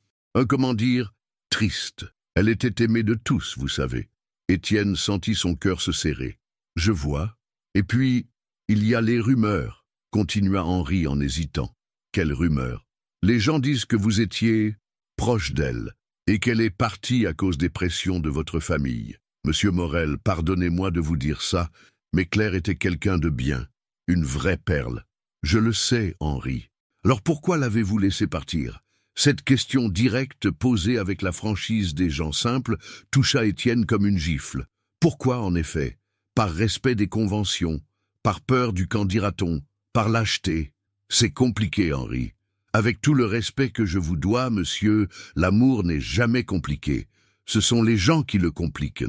comment dire, triste. Elle était aimée de tous, vous savez. » Étienne sentit son cœur se serrer. « Je vois. Et puis, il y a les rumeurs, » continua Henri en hésitant. « Quelles rumeurs? » « Les gens disent que vous étiez proche d'elle et qu'elle est partie à cause des pressions de votre famille. Monsieur Morel, pardonnez-moi de vous dire ça, mais Claire était quelqu'un de bien, une vraie perle. Je le sais, Henri. Alors pourquoi l'avez-vous laissée partir? Cette question directe, posée avec la franchise des gens simples, toucha Étienne comme une gifle. Pourquoi, en effet? Par respect des conventions, par peur du qu'en dira-t-on, par lâcheté. C'est compliqué, Henri. Avec tout le respect que je vous dois, monsieur, l'amour n'est jamais compliqué. Ce sont les gens qui le compliquent.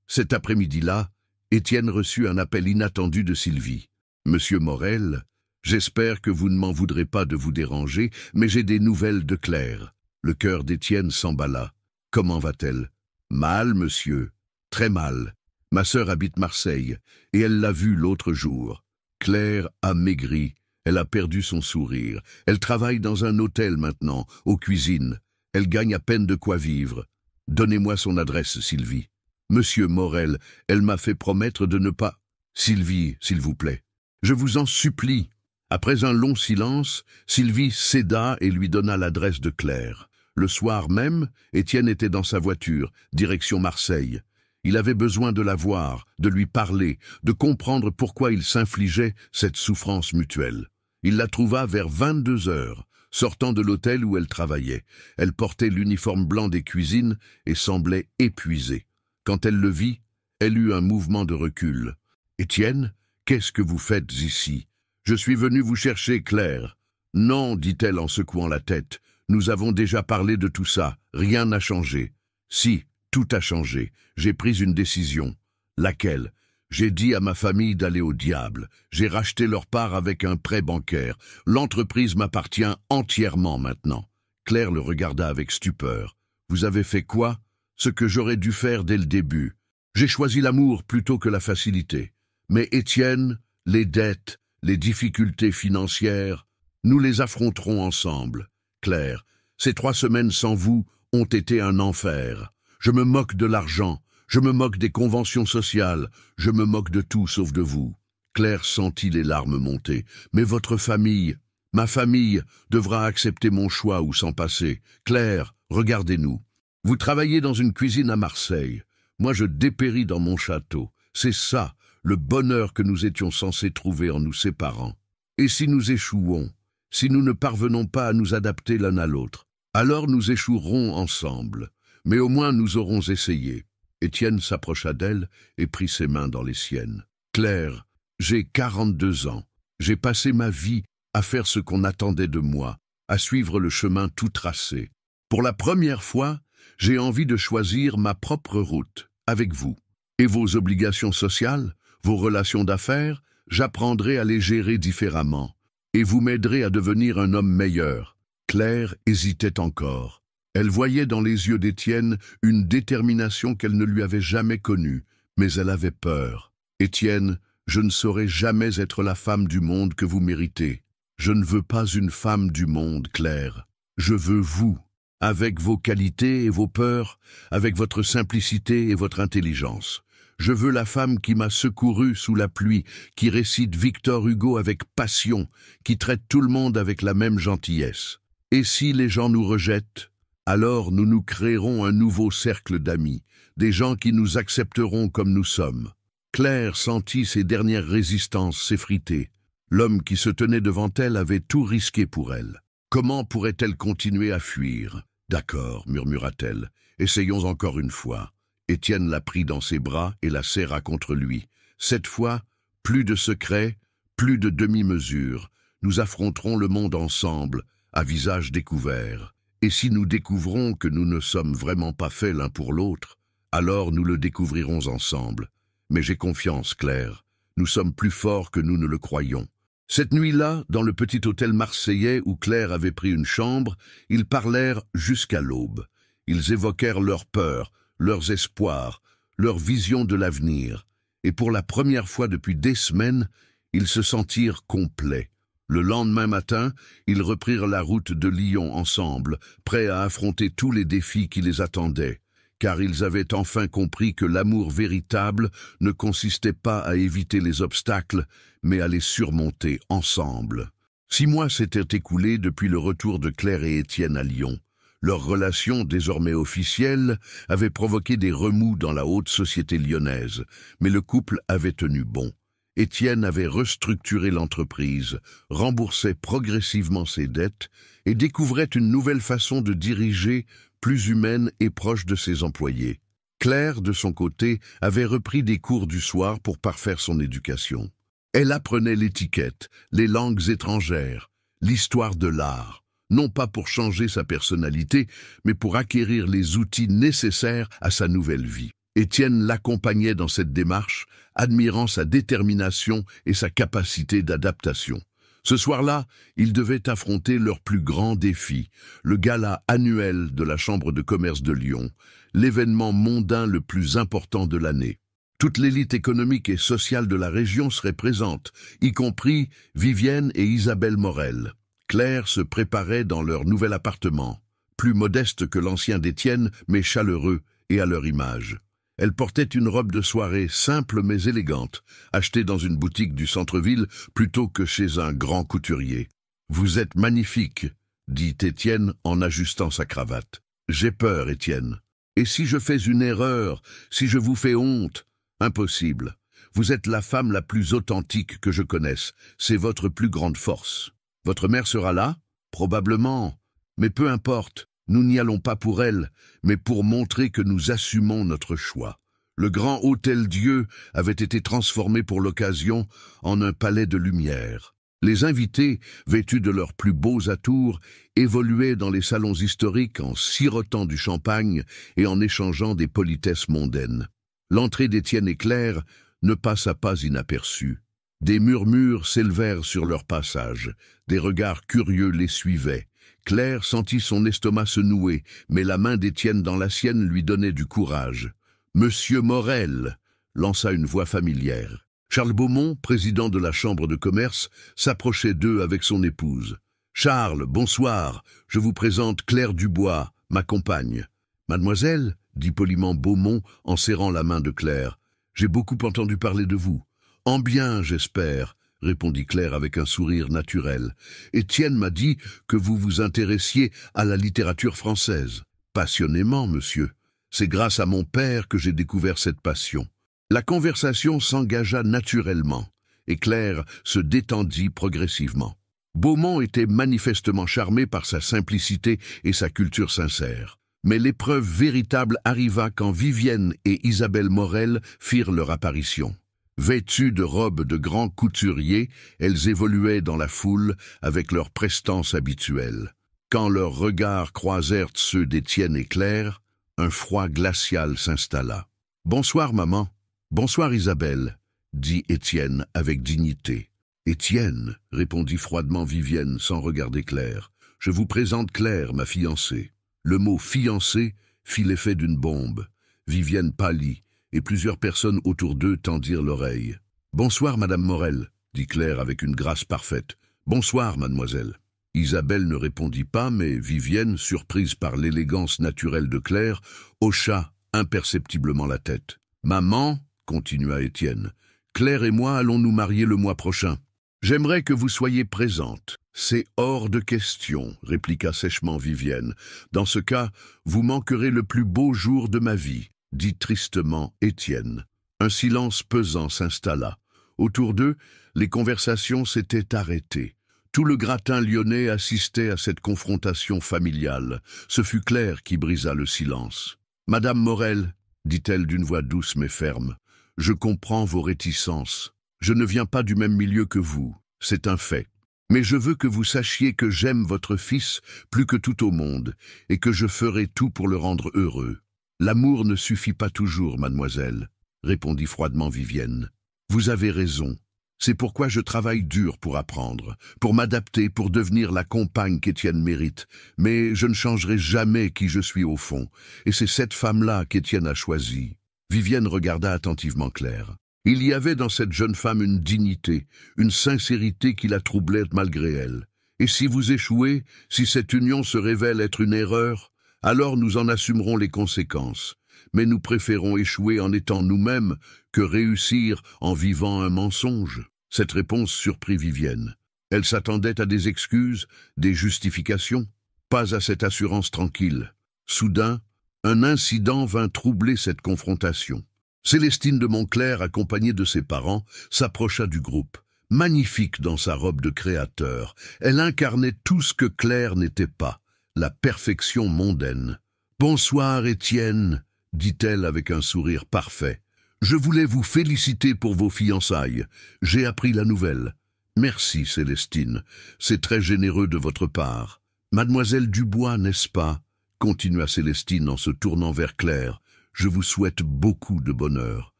Cet après-midi-là, Étienne reçut un appel inattendu de Sylvie. « Monsieur Morel, j'espère que vous ne m'en voudrez pas de vous déranger, mais j'ai des nouvelles de Claire. » Le cœur d'Étienne s'emballa. « Comment va-t-elle? »« Mal, monsieur. Très mal. Ma sœur habite Marseille, et elle l'a vue l'autre jour. Claire a maigri. Elle a perdu son sourire. Elle travaille dans un hôtel maintenant, aux cuisines. Elle gagne à peine de quoi vivre. Donnez-moi son adresse, Sylvie. Monsieur Morel, elle m'a fait promettre de ne pas... Sylvie, s'il vous plaît. Je vous en supplie. » Après un long silence, Sylvie céda et lui donna l'adresse de Claire. Le soir même, Étienne était dans sa voiture, direction Marseille. Il avait besoin de la voir, de lui parler, de comprendre pourquoi il s'infligeait cette souffrance mutuelle. Il la trouva vers 22 heures, sortant de l'hôtel où elle travaillait. Elle portait l'uniforme blanc des cuisines et semblait épuisée. Quand elle le vit, elle eut un mouvement de recul. « Étienne, qu'est-ce que vous faites ici? Je suis venu vous chercher, Claire. »« Non, dit-elle en secouant la tête. Nous avons déjà parlé de tout ça. Rien n'a changé. »« Si, tout a changé. J'ai pris une décision. »« Laquelle ? » ?»« J'ai dit à ma famille d'aller au diable. J'ai racheté leur part avec un prêt bancaire. L'entreprise m'appartient entièrement maintenant. » Claire le regarda avec stupeur. « Vous avez fait quoi? Ce que j'aurais dû faire dès le début. J'ai choisi l'amour plutôt que la facilité. Mais Étienne, les dettes, les difficultés financières, nous les affronterons ensemble. Claire, ces 3 semaines sans vous ont été un enfer. Je me moque de l'argent. Je me moque des conventions sociales, je me moque de tout sauf de vous. » Claire sentit les larmes monter. « Mais votre famille, ma famille, devra accepter mon choix ou s'en passer. Claire, regardez-nous. Vous travaillez dans une cuisine à Marseille. Moi, je dépéris dans mon château. C'est ça, le bonheur que nous étions censés trouver en nous séparant. Et si nous échouons, si nous ne parvenons pas à nous adapter l'un à l'autre, alors nous échouerons ensemble. Mais au moins nous aurons essayé. » Étienne s'approcha d'elle et prit ses mains dans les siennes. « Claire, j'ai 42 ans. J'ai passé ma vie à faire ce qu'on attendait de moi, à suivre le chemin tout tracé. Pour la première fois, j'ai envie de choisir ma propre route, avec vous. Et vos obligations sociales, vos relations d'affaires, j'apprendrai à les gérer différemment. Et vous m'aiderez à devenir un homme meilleur. » Claire hésitait encore. Elle voyait dans les yeux d'Étienne une détermination qu'elle ne lui avait jamais connue, mais elle avait peur. « Étienne, je ne saurais jamais être la femme du monde que vous méritez. Je ne veux pas une femme du monde, Claire. Je veux vous, avec vos qualités et vos peurs, avec votre simplicité et votre intelligence. Je veux la femme qui m'a secouru sous la pluie, qui récite Victor Hugo avec passion, qui traite tout le monde avec la même gentillesse. Et si les gens nous rejettent, alors nous nous créerons un nouveau cercle d'amis, des gens qui nous accepteront comme nous sommes. » Claire sentit ses dernières résistances s'effriter. L'homme qui se tenait devant elle avait tout risqué pour elle. Comment pourrait-elle continuer à fuir? « D'accord, murmura-t-elle. Essayons encore une fois. » Étienne la prit dans ses bras et la serra contre lui. Cette fois, plus de secrets, plus de demi-mesures. Nous affronterons le monde ensemble, à visage découvert. Et si nous découvrons que nous ne sommes vraiment pas faits l'un pour l'autre, alors nous le découvrirons ensemble. Mais j'ai confiance, Claire. Nous sommes plus forts que nous ne le croyons. Cette nuit-là, dans le petit hôtel marseillais où Claire avait pris une chambre, ils parlèrent jusqu'à l'aube. Ils évoquèrent leurs peurs, leurs espoirs, leurs visions de l'avenir. Et pour la première fois depuis des semaines, ils se sentirent complets. Le lendemain matin, ils reprirent la route de Lyon ensemble, prêts à affronter tous les défis qui les attendaient, car ils avaient enfin compris que l'amour véritable ne consistait pas à éviter les obstacles, mais à les surmonter ensemble. 6 mois s'étaient écoulés depuis le retour de Claire et Étienne à Lyon. Leur relation, désormais officielle, avait provoqué des remous dans la haute société lyonnaise, mais le couple avait tenu bon. Étienne avait restructuré l'entreprise, remboursait progressivement ses dettes et découvrait une nouvelle façon de diriger, plus humaine et proche de ses employés. Claire, de son côté, avait repris des cours du soir pour parfaire son éducation. Elle apprenait l'étiquette, les langues étrangères, l'histoire de l'art, non pas pour changer sa personnalité, mais pour acquérir les outils nécessaires à sa nouvelle vie. Étienne l'accompagnait dans cette démarche, admirant sa détermination et sa capacité d'adaptation. Ce soir-là, ils devaient affronter leur plus grand défi, le gala annuel de la Chambre de commerce de Lyon, l'événement mondain le plus important de l'année. Toute l'élite économique et sociale de la région serait présente, y compris Vivienne et Isabelle Morel. Claire se préparait dans leur nouvel appartement, plus modeste que l'ancien d'Étienne, mais chaleureux et à leur image. Elle portait une robe de soirée simple mais élégante, achetée dans une boutique du centre-ville plutôt que chez un grand couturier. « Vous êtes magnifique », dit Étienne en ajustant sa cravate. « J'ai peur, Étienne. Et si je fais une erreur, si je vous fais honte? Impossible. Vous êtes la femme la plus authentique que je connaisse. C'est votre plus grande force. Votre mère sera là? Probablement. Mais peu importe. Nous n'y allons pas pour elle, mais pour montrer que nous assumons notre choix. Le grand hôtel-Dieu avait été transformé pour l'occasion en un palais de lumière. Les invités, vêtus de leurs plus beaux atours, évoluaient dans les salons historiques en sirotant du champagne et en échangeant des politesses mondaines. L'entrée d'Étienne et Claire ne passa pas inaperçue. Des murmures s'élevèrent sur leur passage, des regards curieux les suivaient. Claire sentit son estomac se nouer, mais la main d'Étienne dans la sienne lui donnait du courage. « Monsieur Morel !» lança une voix familière. Charles Beaumont, président de la Chambre de commerce, s'approchait d'eux avec son épouse. « Charles, bonsoir, je vous présente Claire Dubois, ma compagne. »« Mademoiselle » dit poliment Beaumont en serrant la main de Claire. « J'ai beaucoup entendu parler de vous. »« En bien, j'espère. » répondit Claire avec un sourire naturel. « Étienne m'a dit que vous vous intéressiez à la littérature française. »« Passionnément, monsieur. C'est grâce à mon père que j'ai découvert cette passion. » La conversation s'engagea naturellement, et Claire se détendit progressivement. Beaumont était manifestement charmé par sa simplicité et sa culture sincère. Mais l'épreuve véritable arriva quand Vivienne et Isabelle Morel firent leur apparition. Vêtues de robes de grands couturiers, elles évoluaient dans la foule avec leur prestance habituelle. Quand leurs regards croisèrent ceux d'Étienne et Claire, un froid glacial s'installa. « Bonsoir, maman. » Bonsoir Isabelle, dit Étienne avec dignité. Étienne, répondit froidement Vivienne sans regarder Claire. Je vous présente Claire, ma fiancée. Le mot fiancée fit l'effet d'une bombe. Vivienne pâlit, et plusieurs personnes autour d'eux tendirent l'oreille. Bonsoir, Madame Morel, dit Claire avec une grâce parfaite. Bonsoir, mademoiselle. Isabelle ne répondit pas, mais Vivienne, surprise par l'élégance naturelle de Claire, hocha imperceptiblement la tête. Maman, continua Étienne, Claire et moi allons nous marier le mois prochain. J'aimerais que vous soyez présente. C'est hors de question, répliqua sèchement Vivienne. Dans ce cas, vous manquerez le plus beau jour de ma vie, dit tristement Étienne. Un silence pesant s'installa. Autour d'eux, les conversations s'étaient arrêtées. Tout le gratin lyonnais assistait à cette confrontation familiale. Ce fut Claire qui brisa le silence. « Madame Morel, dit-elle d'une voix douce mais ferme, je comprends vos réticences. Je ne viens pas du même milieu que vous, c'est un fait. Mais je veux que vous sachiez que j'aime votre fils plus que tout au monde, et que je ferai tout pour le rendre heureux. L'amour ne suffit pas toujours, mademoiselle, répondit froidement Vivienne. Vous avez raison. C'est pourquoi je travaille dur pour apprendre, pour m'adapter, pour devenir la compagne qu'Étienne mérite. Mais je ne changerai jamais qui je suis au fond, et c'est cette femme-là qu'Étienne a choisie. Vivienne regarda attentivement Claire. Il y avait dans cette jeune femme une dignité, une sincérité qui la troublait malgré elle. Et si vous échouez, si cette union se révèle être une erreur, alors nous en assumerons les conséquences. Mais nous préférons échouer en étant nous-mêmes que réussir en vivant un mensonge. Cette réponse surprit Vivienne. Elle s'attendait à des excuses, des justifications, pas à cette assurance tranquille. Soudain, un incident vint troubler cette confrontation. Célestine de Montclair, accompagnée de ses parents, s'approcha du groupe. Magnifique dans sa robe de créateur, elle incarnait tout ce que Claire n'était pas, la perfection mondaine. « Bonsoir, Étienne », dit-elle avec un sourire parfait. « Je voulais vous féliciter pour vos fiançailles. J'ai appris la nouvelle. Merci, Célestine. C'est très généreux de votre part. Mademoiselle Dubois, n'est-ce pas ?» continua Célestine en se tournant vers Claire. « Je vous souhaite beaucoup de bonheur. »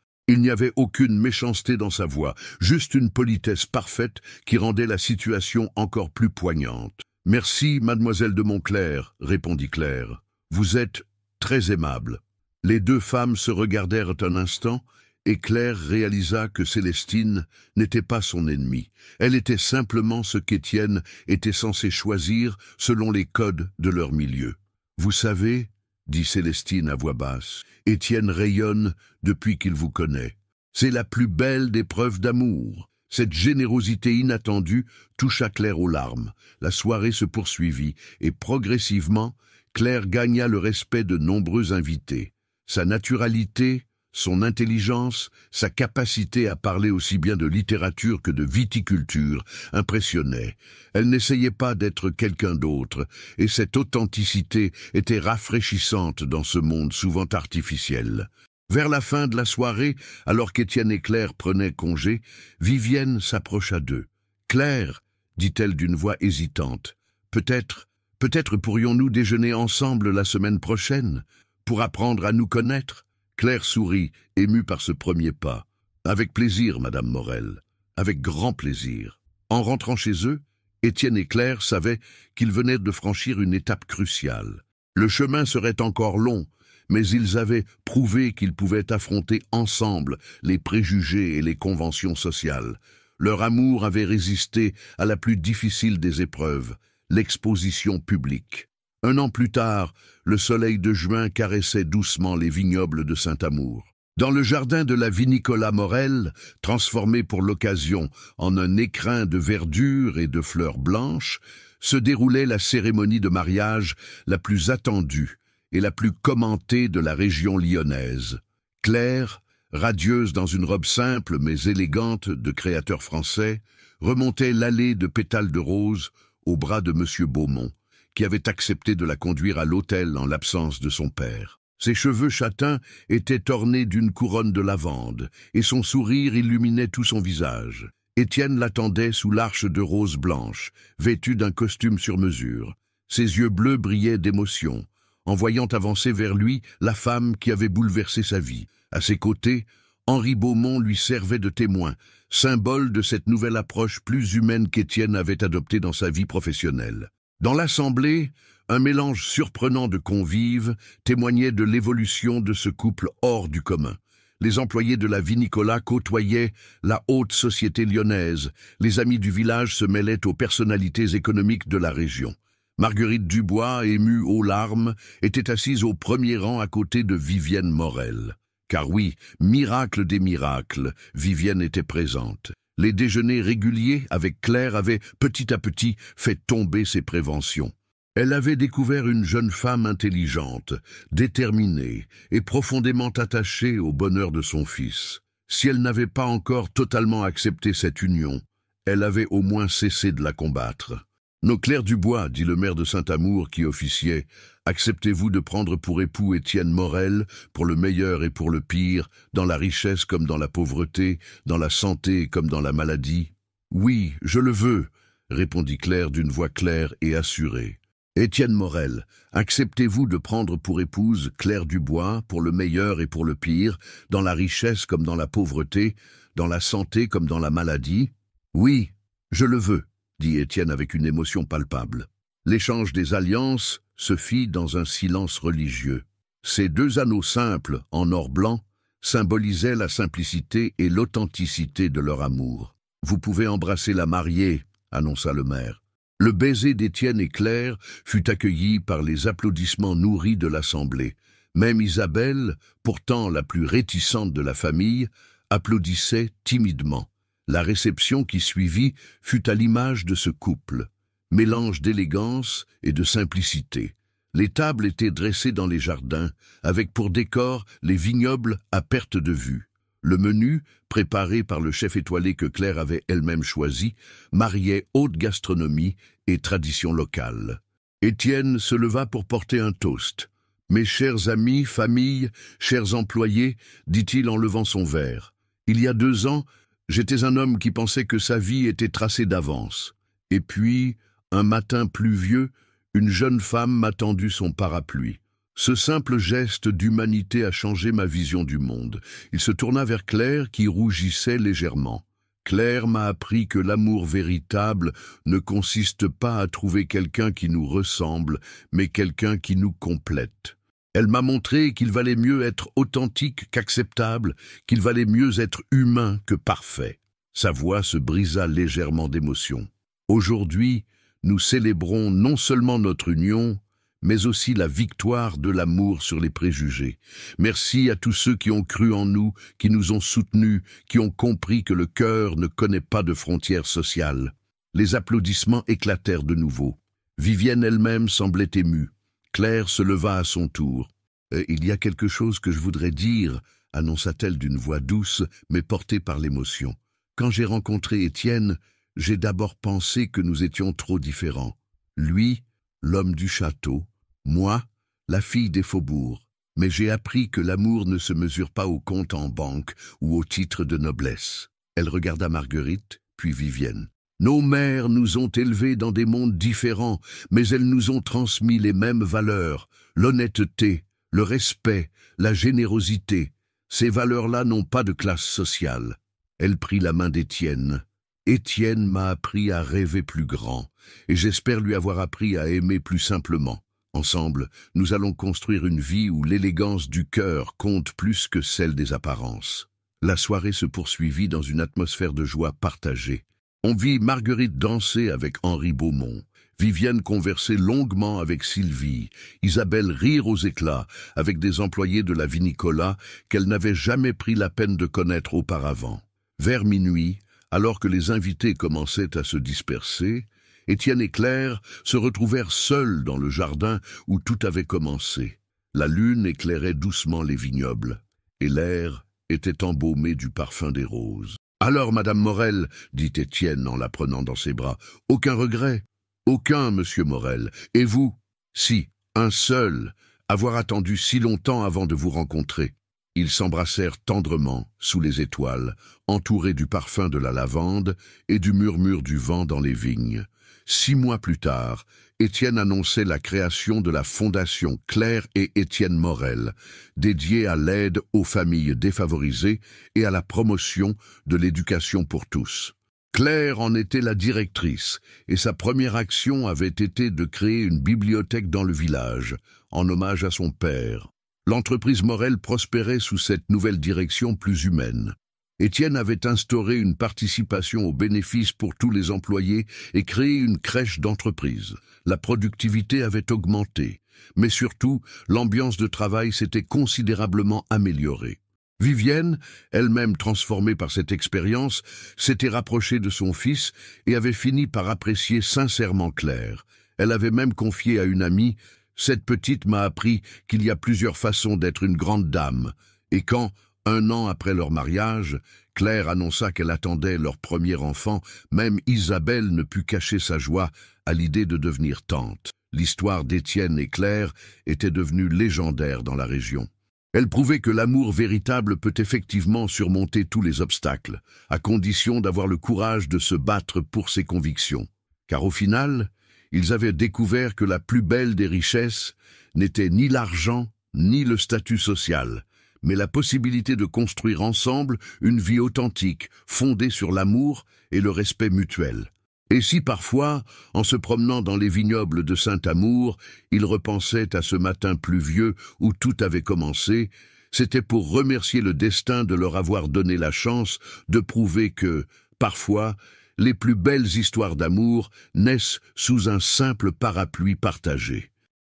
Il n'y avait aucune méchanceté dans sa voix, juste une politesse parfaite qui rendait la situation encore plus poignante. « Merci, mademoiselle de Montclair, » répondit Claire. « Vous êtes très aimable. » Les deux femmes se regardèrent un instant, et Claire réalisa que Célestine n'était pas son ennemie. Elle était simplement ce qu'Étienne était censé choisir selon les codes de leur milieu. « Vous savez, » dit Célestine à voix basse, « Étienne rayonne depuis qu'il vous connaît. C'est la plus belle des preuves d'amour. » Cette générosité inattendue toucha Claire aux larmes. La soirée se poursuivit, et progressivement, Claire gagna le respect de nombreux invités. Sa naturalité, son intelligence, sa capacité à parler aussi bien de littérature que de viticulture impressionnaient. Elle n'essayait pas d'être quelqu'un d'autre, et cette authenticité était rafraîchissante dans ce monde souvent artificiel. Vers la fin de la soirée, alors qu'Étienne et Claire prenaient congé, Vivienne s'approcha d'eux. « Claire, » dit-elle d'une voix hésitante, « peut-être pourrions-nous déjeuner ensemble la semaine prochaine, pour apprendre à nous connaître ?» Claire sourit, émue par ce premier pas. « Avec plaisir, Madame Morel, avec grand plaisir. » En rentrant chez eux, Étienne et Claire savaient qu'ils venaient de franchir une étape cruciale. Le chemin serait encore long, mais ils avaient prouvé qu'ils pouvaient affronter ensemble les préjugés et les conventions sociales. Leur amour avait résisté à la plus difficile des épreuves, l'exposition publique. Un an plus tard, le soleil de juin caressait doucement les vignobles de Saint-Amour. Dans le jardin de la Vinicola Morel, transformé pour l'occasion en un écrin de verdure et de fleurs blanches, se déroulait la cérémonie de mariage la plus attendue et la plus commentée de la région lyonnaise. Claire, radieuse dans une robe simple mais élégante de créateur français, remontait l'allée de pétales de rose au bras de M. Beaumont, qui avait accepté de la conduire à l'hôtel en l'absence de son père. Ses cheveux châtains étaient ornés d'une couronne de lavande, et son sourire illuminait tout son visage. Étienne l'attendait sous l'arche de rose blanche, vêtu d'un costume sur mesure. Ses yeux bleus brillaient d'émotion, en voyant avancer vers lui la femme qui avait bouleversé sa vie. À ses côtés, Henri Beaumont lui servait de témoin, symbole de cette nouvelle approche plus humaine qu'Étienne avait adoptée dans sa vie professionnelle. Dans l'Assemblée, un mélange surprenant de convives témoignait de l'évolution de ce couple hors du commun. Les employés de la Vinicola côtoyaient la haute société lyonnaise. Les amis du village se mêlaient aux personnalités économiques de la région. Marguerite Dubois, émue aux larmes, était assise au premier rang à côté de Vivienne Morel. Car oui, miracle des miracles, Vivienne était présente. Les déjeuners réguliers avec Claire avaient petit à petit fait tomber ses préventions. Elle avait découvert une jeune femme intelligente, déterminée et profondément attachée au bonheur de son fils. Si elle n'avait pas encore totalement accepté cette union, elle avait au moins cessé de la combattre. « Nos Claire Dubois, dit le maire de Saint-Amour qui officiait, acceptez-vous de prendre pour époux Étienne Morel, pour le meilleur et pour le pire, dans la richesse comme dans la pauvreté, dans la santé comme dans la maladie ?»« Oui, je le veux, » répondit Claire d'une voix claire et assurée. « Étienne Morel, acceptez-vous de prendre pour épouse Claire Dubois, pour le meilleur et pour le pire, dans la richesse comme dans la pauvreté, dans la santé comme dans la maladie ?»« Oui, je le veux, » dit Étienne avec une émotion palpable. L'échange des alliances se fit dans un silence religieux. Ces deux anneaux simples, en or blanc, symbolisaient la simplicité et l'authenticité de leur amour. « Vous pouvez embrasser la mariée, » annonça le maire. Le baiser d'Étienne et Claire fut accueilli par les applaudissements nourris de l'Assemblée. Même Isabelle, pourtant la plus réticente de la famille, applaudissait timidement. La réception qui suivit fut à l'image de ce couple, mélange d'élégance et de simplicité. Les tables étaient dressées dans les jardins, avec pour décor les vignobles à perte de vue. Le menu, préparé par le chef étoilé que Claire avait elle-même choisi, mariait haute gastronomie et tradition locale. Étienne se leva pour porter un toast. « Mes chers amis, famille, chers employés, dit-il en levant son verre. Il y a 2 ans, j'étais un homme qui pensait que sa vie était tracée d'avance. Et puis, un matin pluvieux, une jeune femme m'a tendu son parapluie. Ce simple geste d'humanité a changé ma vision du monde. » Il se tourna vers Claire qui rougissait légèrement. « Claire m'a appris que l'amour véritable ne consiste pas à trouver quelqu'un qui nous ressemble, mais quelqu'un qui nous complète. Elle m'a montré qu'il valait mieux être authentique qu'acceptable, qu'il valait mieux être humain que parfait. » Sa voix se brisa légèrement d'émotion. « Aujourd'hui, nous célébrons non seulement notre union, mais aussi la victoire de l'amour sur les préjugés. Merci à tous ceux qui ont cru en nous, qui nous ont soutenus, qui ont compris que le cœur ne connaît pas de frontières sociales. » Les applaudissements éclatèrent de nouveau. Vivienne elle-même semblait émue. Claire se leva à son tour. « Il y a quelque chose que je voudrais dire, » annonça-t-elle d'une voix douce, mais portée par l'émotion. « Quand j'ai rencontré Étienne, j'ai d'abord pensé que nous étions trop différents. Lui, l'homme du château, moi, la fille des faubourgs. Mais j'ai appris que l'amour ne se mesure pas au compte en banque ou au titre de noblesse. » Elle regarda Marguerite, puis Vivienne. « Nos mères nous ont élevés dans des mondes différents, mais elles nous ont transmis les mêmes valeurs, l'honnêteté, le respect, la générosité. Ces valeurs-là n'ont pas de classe sociale. » Elle prit la main d'Étienne. « Étienne m'a appris à rêver plus grand, et j'espère lui avoir appris à aimer plus simplement. Ensemble, nous allons construire une vie où l'élégance du cœur compte plus que celle des apparences. » La soirée se poursuivit dans une atmosphère de joie partagée. On vit Marguerite danser avec Henri Beaumont, Vivienne converser longuement avec Sylvie, Isabelle rire aux éclats avec des employés de la Vinicola qu'elle n'avait jamais pris la peine de connaître auparavant. Vers minuit, alors que les invités commençaient à se disperser, Étienne et Claire se retrouvèrent seuls dans le jardin où tout avait commencé. La lune éclairait doucement les vignobles, et l'air était embaumé du parfum des roses. « Alors, Madame Morel, dit Étienne en la prenant dans ses bras, aucun regret ? » « Aucun, Monsieur Morel. Et vous ? » ?»« Si, un seul, avoir attendu si longtemps avant de vous rencontrer. » Ils s'embrassèrent tendrement, sous les étoiles, entourés du parfum de la lavande et du murmure du vent dans les vignes. 6 mois plus tard, Étienne annonçait la création de la Fondation Claire et Étienne Morel, dédiée à l'aide aux familles défavorisées et à la promotion de l'éducation pour tous. Claire en était la directrice, et sa première action avait été de créer une bibliothèque dans le village, en hommage à son père. L'entreprise Morel prospérait sous cette nouvelle direction plus humaine. Étienne avait instauré une participation aux bénéfices pour tous les employés et créé une crèche d'entreprise. La productivité avait augmenté, mais surtout, l'ambiance de travail s'était considérablement améliorée. Vivienne, elle-même transformée par cette expérience, s'était rapprochée de son fils et avait fini par apprécier sincèrement Claire. Elle avait même confié à une amie « Cette petite m'a appris qu'il y a plusieurs façons d'être une grande dame ». Et quand, 1 an après leur mariage, Claire annonça qu'elle attendait leur premier enfant, même Isabelle ne put cacher sa joie à l'idée de devenir tante. L'histoire d'Étienne et Claire était devenue légendaire dans la région. Elle prouvait que l'amour véritable peut effectivement surmonter tous les obstacles, à condition d'avoir le courage de se battre pour ses convictions. Car au final, ils avaient découvert que la plus belle des richesses n'était ni l'argent, ni le statut social, mais la possibilité de construire ensemble une vie authentique, fondée sur l'amour et le respect mutuel. Et si parfois, en se promenant dans les vignobles de Saint-Amour, il repensait à ce matin pluvieux où tout avait commencé, c'était pour remercier le destin de leur avoir donné la chance de prouver que, parfois, les plus belles histoires d'amour naissent sous un simple parapluie partagé.